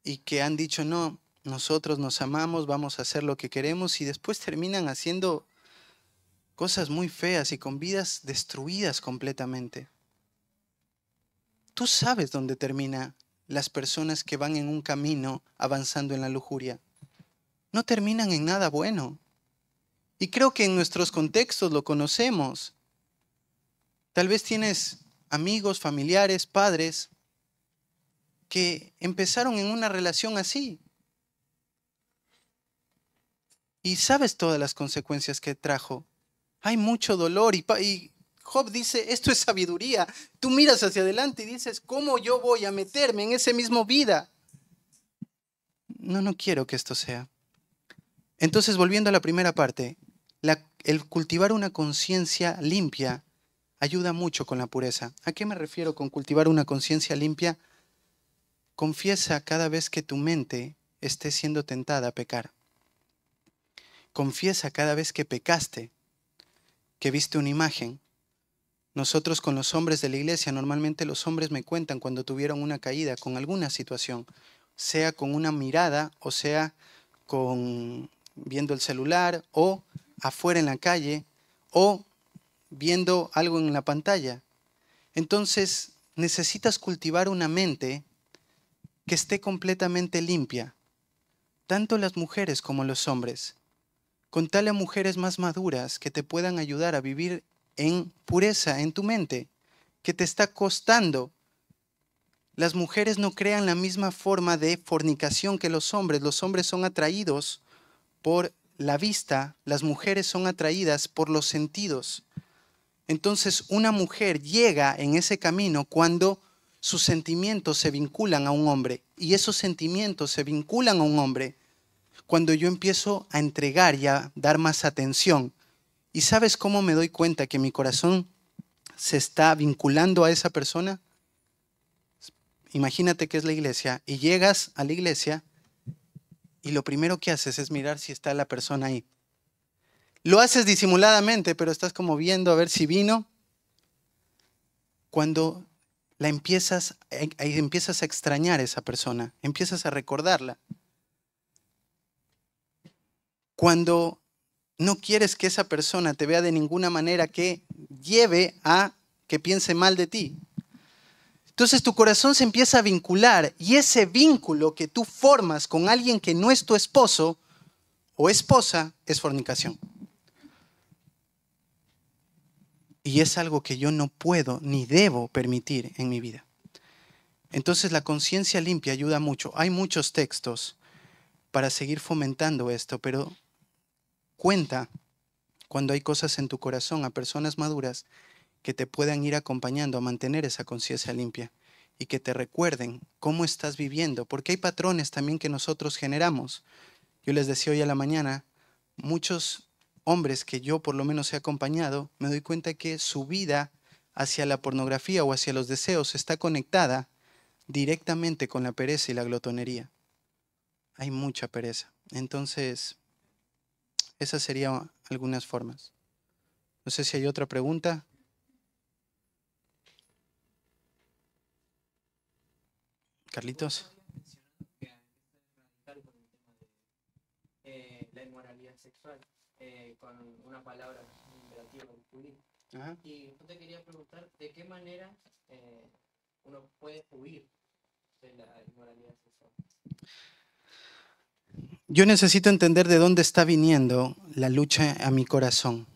y que han dicho, no, nosotros nos amamos, vamos a hacer lo que queremos, y después terminan haciendo cosas muy feas y con vidas destruidas completamente. Tú sabes dónde termina las personas que van en un camino avanzando en la lujuria. No terminan en nada bueno. Y creo que en nuestros contextos lo conocemos. Tal vez tienes amigos, familiares, padres que empezaron en una relación así. Y sabes todas las consecuencias que trajo. Hay mucho dolor y Job dice, esto es sabiduría. Tú miras hacia adelante y dices, ¿cómo yo voy a meterme en ese mismo vida? No quiero que esto sea. Entonces, volviendo a la primera parte, el cultivar una conciencia limpia ayuda mucho con la pureza. ¿A qué me refiero con cultivar una conciencia limpia? Confiesa cada vez que tu mente esté siendo tentada a pecar. Confiesa cada vez que pecaste, que viste una imagen. Nosotros con los hombres de la iglesia, normalmente los hombres me cuentan cuando tuvieron una caída con alguna situación, sea con una mirada o sea con viendo el celular o afuera en la calle o viendo algo en la pantalla. Entonces necesitas cultivar una mente que esté completamente limpia, tanto las mujeres como los hombres, con tal a mujeres más maduras que te puedan ayudar a vivir en pureza en tu mente, que te está costando. Las mujeres no crean la misma forma de fornicación que los hombres. Los hombres son atraídos por la vista, las mujeres son atraídas por los sentidos. Entonces, una mujer llega en ese camino cuando sus sentimientos se vinculan a un hombre, y esos sentimientos se vinculan a un hombre cuando yo empiezo a entregar y a dar más atención. ¿Y sabes cómo me doy cuenta que mi corazón se está vinculando a esa persona? Imagínate que es la iglesia y llegas a la iglesia y lo primero que haces es mirar si está la persona ahí. Lo haces disimuladamente, pero estás como viendo a ver si vino. Cuando empiezas a extrañar a esa persona, empiezas a recordarla. Cuando no quieres que esa persona te vea de ninguna manera que lleve a que piense mal de ti. Entonces tu corazón se empieza a vincular, y ese vínculo que tú formas con alguien que no es tu esposo o esposa es fornicación. Y es algo que yo no puedo ni debo permitir en mi vida. Entonces la conciencia limpia ayuda mucho. Hay muchos textos para seguir fomentando esto, pero cuenta cuando hay cosas en tu corazón a personas maduras que te puedan ir acompañando a mantener esa conciencia limpia y que te recuerden cómo estás viviendo, porque hay patrones también que nosotros generamos. Yo les decía hoy a la mañana, muchos hombres que yo por lo menos he acompañado, me doy cuenta que su vida hacia la pornografía o hacia los deseos está conectada directamente con la pereza y la glotonería. Hay mucha pereza. Entonces, esas serían algunas formas. No sé si hay otra pregunta. Carlitos. La inmoralidad sexual con una palabra imperativa masculina. Ajá. Y yo te quería preguntar de qué manera uno puede huir de la inmoralidad sexual. Yo necesito entender de dónde está viniendo la lucha a mi corazón,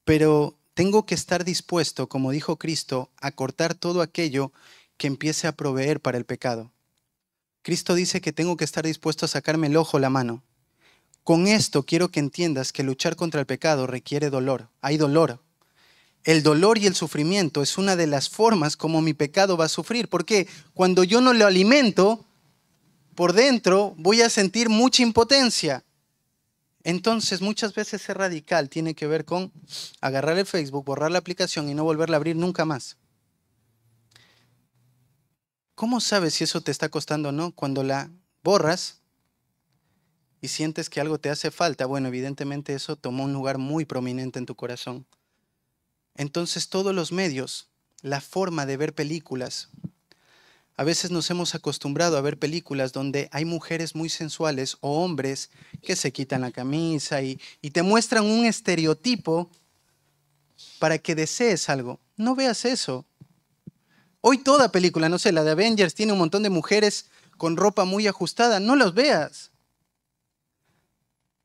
pero tengo que estar dispuesto, como dijo Cristo, a cortar todo aquello que empiece a proveer para el pecado. Cristo dice que tengo que estar dispuesto a sacarme el ojo o la mano. Con esto quiero que entiendas que luchar contra el pecado requiere dolor. Hay dolor. El dolor y el sufrimiento es una de las formas como mi pecado va a sufrir. Porque cuando yo no lo alimento, por dentro voy a sentir mucha impotencia. Entonces, muchas veces ser radical tiene que ver con agarrar el Facebook, borrar la aplicación y no volverla a abrir nunca más. ¿Cómo sabes si eso te está costando o no? Cuando la borras y sientes que algo te hace falta, bueno, evidentemente eso tomó un lugar muy prominente en tu corazón. Entonces, todos los medios, la forma de ver películas. A veces nos hemos acostumbrado a ver películas donde hay mujeres muy sensuales o hombres que se quitan la camisa y te muestran un estereotipo para que desees algo. No veas eso. Hoy toda película, no sé, la de Avengers tiene un montón de mujeres con ropa muy ajustada. No los veas.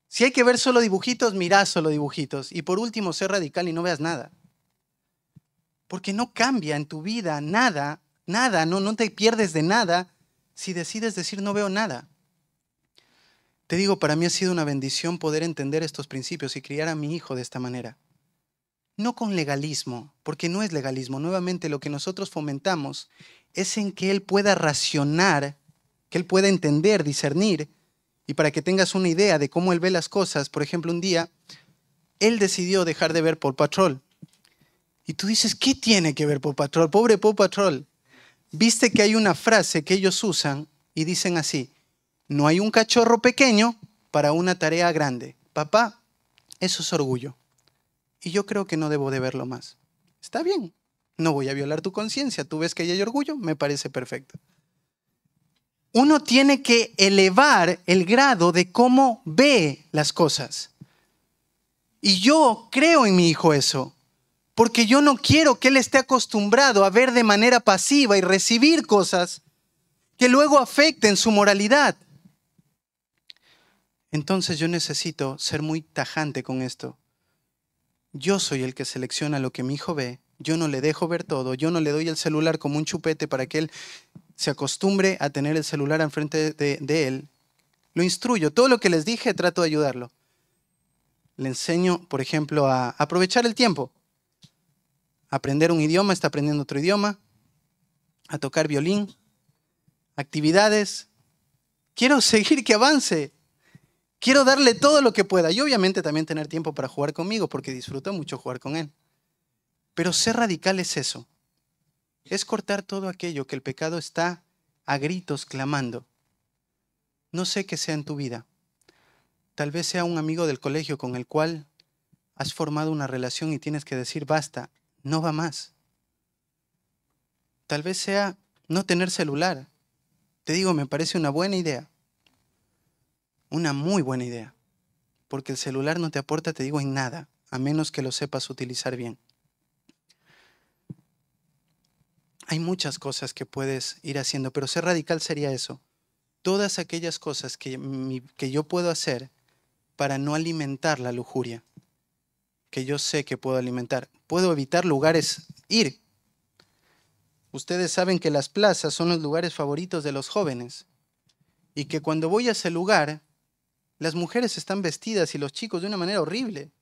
Si hay que ver solo dibujitos, mirá solo dibujitos. Y por último, sé radical y no veas nada. Porque no cambia en tu vida nada, no te pierdes de nada si decides decir no veo nada. Te digo, para mí ha sido una bendición poder entender estos principios y criar a mi hijo de esta manera. No con legalismo, porque no es legalismo. Nuevamente, lo que nosotros fomentamos es en que él pueda racionar, que él pueda entender, discernir. Y para que tengas una idea de cómo él ve las cosas, por ejemplo, un día, él decidió dejar de ver Paw Patrol. Y tú dices, ¿qué tiene que ver Paw Patrol? Pobre Paw Patrol. Viste que hay una frase que ellos usan y dicen así: no hay un cachorro pequeño para una tarea grande. Papá, eso es orgullo. Y yo creo que no debo de verlo más. Está bien, no voy a violar tu conciencia. Tú ves que ahí hay orgullo, me parece perfecto. Uno tiene que elevar el grado de cómo ve las cosas. Y yo creo en mi hijo eso. Porque yo no quiero que él esté acostumbrado a ver de manera pasiva y recibir cosas que luego afecten su moralidad. Entonces yo necesito ser muy tajante con esto. Yo soy el que selecciona lo que mi hijo ve. Yo no le dejo ver todo. Yo no le doy el celular como un chupete para que él se acostumbre a tener el celular enfrente de él. Lo instruyo. Todo lo que les dije trato de ayudarlo. Le enseño, por ejemplo, a aprovechar el tiempo. Aprender un idioma, está aprendiendo otro idioma. A tocar violín. Actividades. Quiero seguir que avance. Quiero darle todo lo que pueda. Y obviamente también tener tiempo para jugar conmigo, porque disfruto mucho jugar con él. Pero ser radical es eso. Es cortar todo aquello que el pecado está a gritos clamando. No sé qué sea en tu vida. Tal vez sea un amigo del colegio con el cual has formado una relación y tienes que decir basta, no va más. Tal vez sea no tener celular. Te digo, me parece una buena idea. Una muy buena idea. Porque el celular no te aporta, te digo, en nada, a menos que lo sepas utilizar bien. Hay muchas cosas que puedes ir haciendo, pero ser radical sería eso. Todas aquellas cosas que yo puedo hacer para no alimentar la lujuria, que yo sé que puedo alimentar. Puedo evitar lugares, ir. Ustedes saben que las plazas son los lugares favoritos de los jóvenes y que cuando voy a ese lugar, las mujeres están vestidas y los chicos de una manera horrible.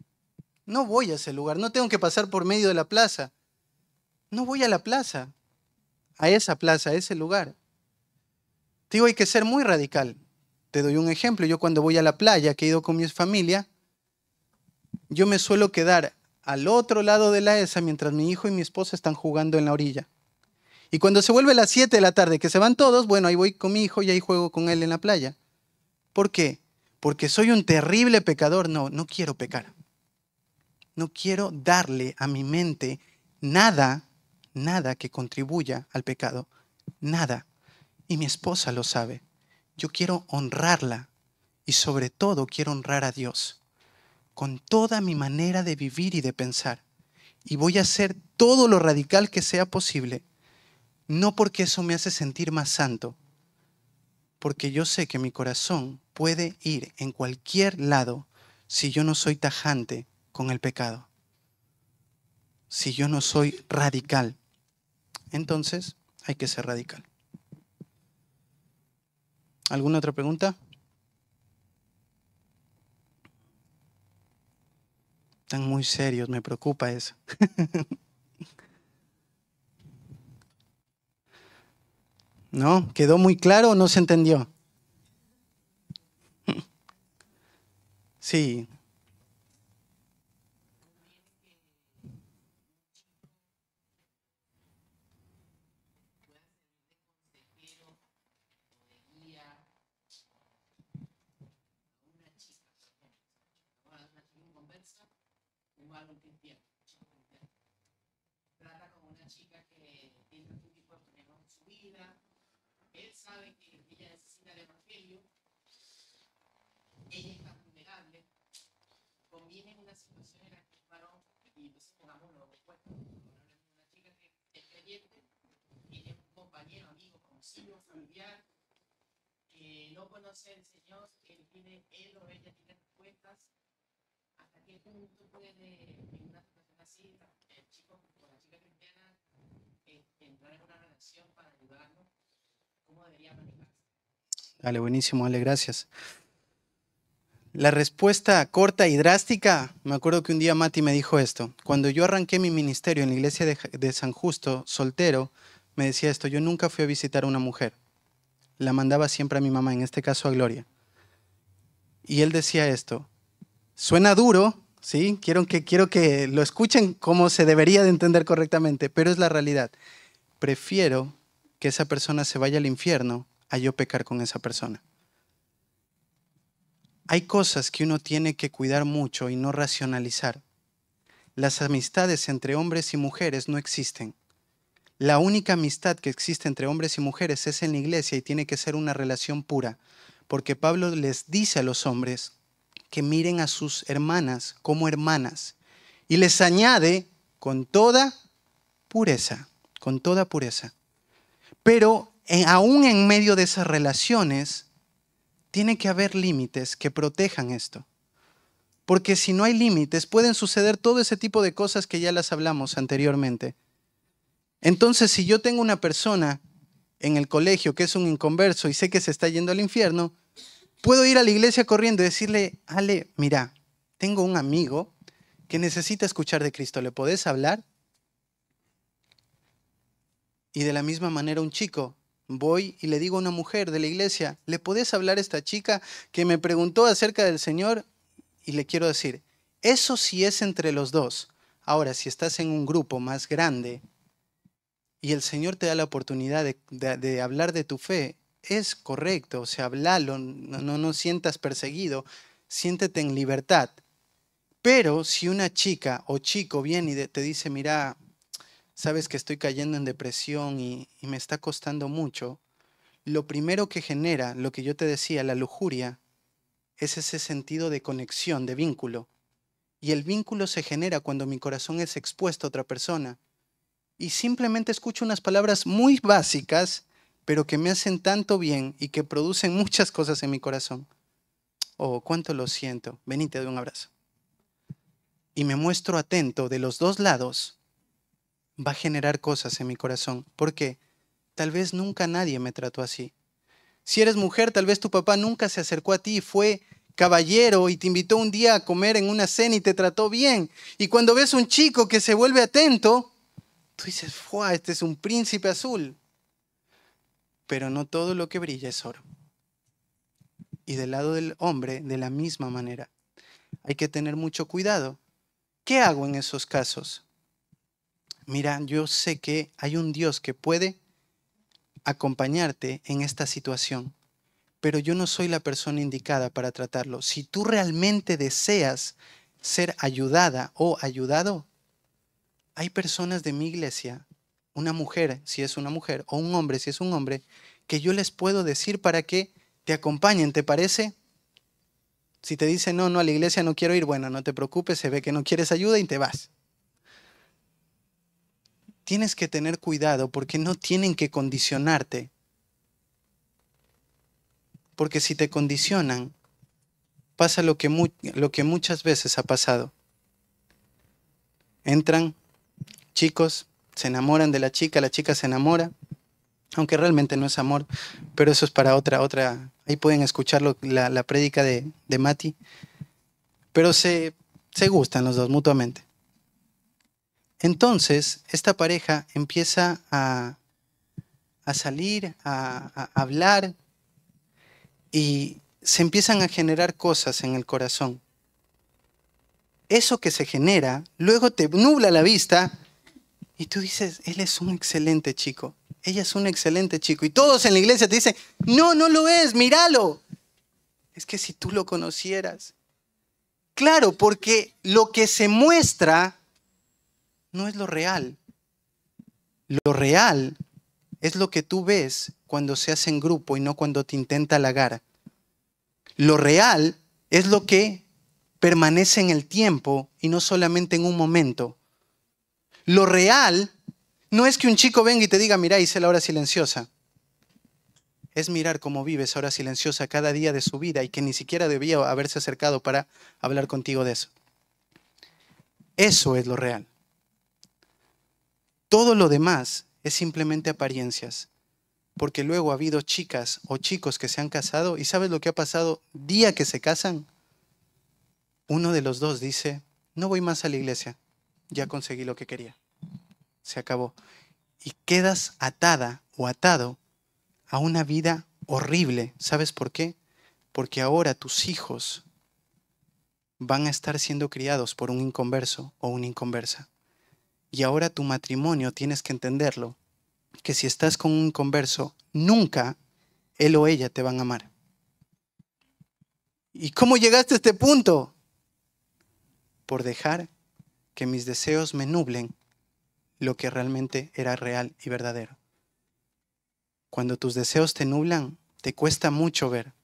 No voy a ese lugar, no tengo que pasar por medio de la plaza. No voy a la plaza, a esa plaza, a ese lugar. Te digo, hay que ser muy radical. Te doy un ejemplo. Yo cuando voy a la playa, que he ido con mi familia, yo me suelo quedar al otro lado de la ESA mientras mi hijo y mi esposa están jugando en la orilla. Y cuando se vuelve las 7 de la tarde, que se van todos, bueno, ahí voy con mi hijo y ahí juego con él en la playa. ¿Por qué? Porque soy un terrible pecador. No, no quiero pecar. No quiero darle a mi mente nada que contribuya al pecado. Nada. Y mi esposa lo sabe. Yo quiero honrarla y sobre todo quiero honrar a Dios con toda mi manera de vivir y de pensar. Y voy a hacer todo lo radical que sea posible. No porque eso me hace sentir más santo, porque yo sé que mi corazón puede ir en cualquier lado si yo no soy tajante con el pecado. Si yo no soy radical. Entonces hay que ser radical. ¿Alguna otra pregunta? Están muy serios, me preocupa eso. ¿No? ¿Quedó muy claro o no se entendió? Sí. Trata con una chica que tiene algún tipo de problemas en su vida. Él sabe que ella necesita el evangelio. Ella está vulnerable. Conviene en una situación en la que es varón, y entonces pongámoslo opuesto. Una chica que es creyente, tiene un compañero, amigo, conocido, familiar, que no conoce al Señor, él o ella tiene respuestas. ¿Hasta qué punto puede, en una situación así, el chico con la chica cristiana, entrar en una relación para ayudarnos? ¿Cómo debería manejarse? Dale, buenísimo, dale, gracias. La respuesta corta y drástica, me acuerdo que un día Mati me dijo esto. Cuando yo arranqué mi ministerio en la iglesia de San Justo, soltero, me decía esto: yo nunca fui a visitar a una mujer. La mandaba siempre a mi mamá, en este caso a Gloria. Y él decía esto: suena duro, ¿sí? Quiero que lo escuchen como se debería de entender correctamente, pero es la realidad. Prefiero que esa persona se vaya al infierno a yo pecar con esa persona. Hay cosas que uno tiene que cuidar mucho y no racionalizar. Las amistades entre hombres y mujeres no existen. La única amistad que existe entre hombres y mujeres es en la iglesia y tiene que ser una relación pura, porque Pablo les dice a los hombres que miren a sus hermanas como hermanas y les añade con toda pureza, con toda pureza. Pero aún en medio de esas relaciones, tiene que haber límites que protejan esto. Porque si no hay límites, pueden suceder todo ese tipo de cosas que ya las hablamos anteriormente. Entonces, si yo tengo una persona en el colegio que es un inconverso y sé que se está yendo al infierno, puedo ir a la iglesia corriendo y decirle, Ale, mira, tengo un amigo que necesita escuchar de Cristo, ¿le podés hablar? Y de la misma manera un chico, voy y le digo a una mujer de la iglesia, ¿le podés hablar a esta chica que me preguntó acerca del Señor? Y le quiero decir, eso sí es entre los dos. Ahora, si estás en un grupo más grande y el Señor te da la oportunidad de hablar de tu fe, es correcto, o sea, hablalo, no sientas perseguido, siéntete en libertad. Pero si una chica o chico viene y te dice, mira, sabes que estoy cayendo en depresión y me está costando mucho, lo primero que genera, lo que yo te decía, la lujuria, es ese sentido de conexión, de vínculo. Y el vínculo se genera cuando mi corazón es expuesto a otra persona. Y simplemente escucho unas palabras muy básicas, pero que me hacen tanto bien y que producen muchas cosas en mi corazón. Oh, cuánto lo siento. Vení, te doy un abrazo. Y me muestro atento de los dos lados, va a generar cosas en mi corazón. ¿Por qué? Tal vez nunca nadie me trató así. Si eres mujer, tal vez tu papá nunca se acercó a ti, fue caballero y te invitó un día a comer en una cena y te trató bien. Y cuando ves un chico que se vuelve atento, tú dices, ¡fua! Este es un príncipe azul. Pero no todo lo que brilla es oro. Y del lado del hombre, de la misma manera. Hay que tener mucho cuidado. ¿Qué hago en esos casos? Mira, yo sé que hay un Dios que puede acompañarte en esta situación, pero yo no soy la persona indicada para tratarlo. Si tú realmente deseas ser ayudada o ayudado, hay personas de mi iglesia, una mujer si es una mujer o un hombre si es un hombre, que yo les puedo decir para que te acompañen, ¿te parece? Si te dicen no, a la iglesia no quiero ir, bueno, no te preocupes, se ve que no quieres ayuda y te vas. Tienes que tener cuidado porque no tienen que condicionarte. Porque si te condicionan, pasa lo que muchas veces ha pasado. Entran chicos, se enamoran de la chica se enamora, aunque realmente no es amor, pero eso es para otra. Ahí pueden escucharlo, la prédica de Mati. Pero se gustan los dos mutuamente. Entonces, esta pareja empieza a salir, a hablar, y se empiezan a generar cosas en el corazón. Eso que se genera, luego te nubla la vista y tú dices, él es un excelente chico, ella es un excelente chico. Y todos en la iglesia te dicen, no lo es, míralo. Es que si tú lo conocieras. Claro, porque lo que se muestra no es lo real. Lo real es lo que tú ves cuando se hace en grupo y no cuando te intenta halagar. Lo real es lo que permanece en el tiempo y no solamente en un momento. Lo real no es que un chico venga y te diga, mira, hice la hora silenciosa. Es mirar cómo vive esa hora silenciosa cada día de su vida y que ni siquiera debía haberse acercado para hablar contigo de eso. Eso es lo real. Todo lo demás es simplemente apariencias. Porque luego ha habido chicas o chicos que se han casado y ¿sabes lo que ha pasado día que se casan? Uno de los dos dice, no voy más a la iglesia, ya conseguí lo que quería. Se acabó. Y quedas atada o atado a una vida horrible. ¿Sabes por qué? Porque ahora tus hijos van a estar siendo criados por un inconverso o una inconversa. Y ahora tu matrimonio tienes que entenderlo, que si estás con un inconverso, nunca él o ella te van a amar. ¿Y cómo llegaste a este punto? Por dejar que mis deseos me nublen lo que realmente era real y verdadero. Cuando tus deseos te nublan, te cuesta mucho ver.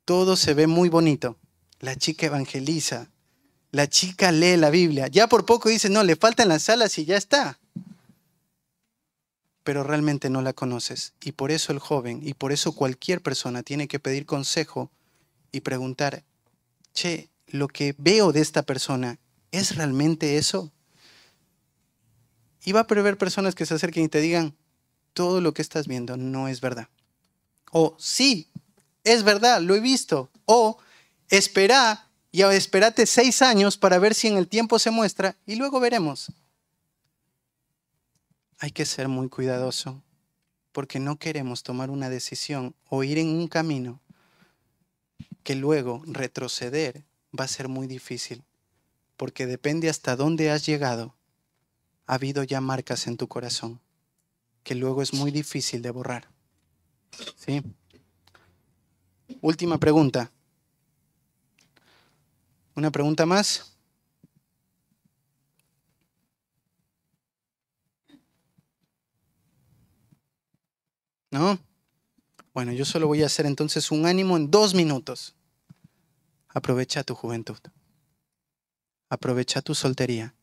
Todo se ve muy bonito. La chica evangeliza, la chica lee la Biblia. Ya por poco dice, no, le faltan las alas y ya está. pero realmente no la conoces. Y por eso el joven, y por eso cualquier persona tiene que pedir consejo y preguntar, che, lo que veo de esta persona, ¿es realmente eso? Y va a haber personas que se acerquen y te digan, todo lo que estás viendo no es verdad. O sí, es verdad, lo he visto. O espera y espérate 6 años para ver si en el tiempo se muestra y luego veremos. Hay que ser muy cuidadoso porque no queremos tomar una decisión o ir en un camino que luego retroceder va a ser muy difícil, porque depende hasta dónde has llegado. Ha habido ya marcas en tu corazón que luego es muy difícil de borrar. ¿Sí? Última pregunta. ¿Una pregunta más? ¿No? Bueno, yo solo voy a hacer entonces un ánimo en 2 minutos. Aprovecha tu juventud. Aprovecha tu soltería.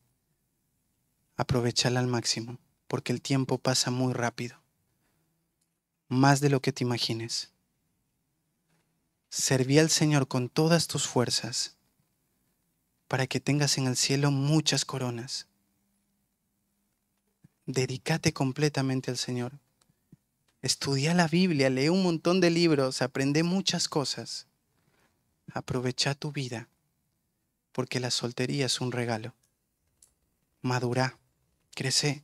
Aprovechala al máximo, porque el tiempo pasa muy rápido. Más de lo que te imagines. Serví al Señor con todas tus fuerzas para que tengas en el cielo muchas coronas. Dedícate completamente al Señor. Estudia la Biblia, lee un montón de libros, aprende muchas cosas. Aprovecha tu vida, porque la soltería es un regalo. Madura, crece.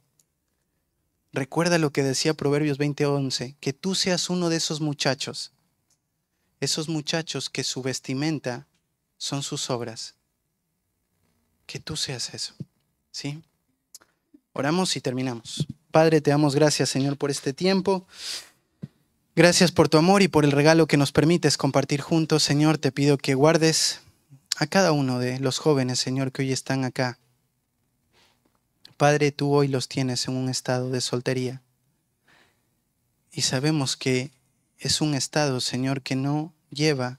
Recuerda lo que decía Proverbios 20:11, que tú seas uno de esos muchachos que su vestimenta son sus obras. Que tú seas eso, ¿sí? Oramos y terminamos. Padre, te damos gracias, Señor, por este tiempo. Gracias por tu amor y por el regalo que nos permites compartir juntos. Señor, te pido que guardes a cada uno de los jóvenes, Señor, que hoy están acá. Padre, tú hoy los tienes en un estado de soltería. Y sabemos que es un estado, Señor, que no lleva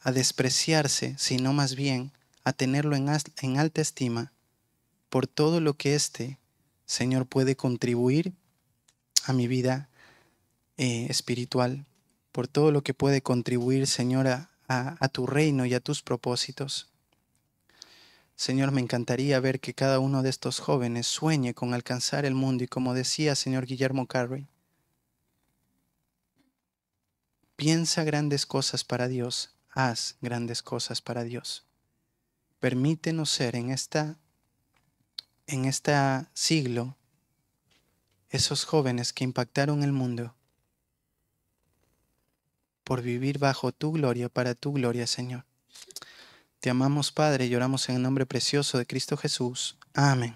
a despreciarse, sino más bien a tenerlo en alta estima por todo lo que Señor, puede contribuir a mi vida espiritual, por todo lo que puede contribuir, Señor, a tu reino y a tus propósitos. Señor, me encantaría ver que cada uno de estos jóvenes sueñe con alcanzar el mundo y, como decía Señor Guillermo Carey, piensa grandes cosas para Dios, haz grandes cosas para Dios. Permítenos ser en este siglo esos jóvenes que impactaron el mundo por vivir bajo tu gloria, para tu gloria, Señor. Te amamos, Padre, y oramos en el nombre precioso de Cristo Jesús. Amén.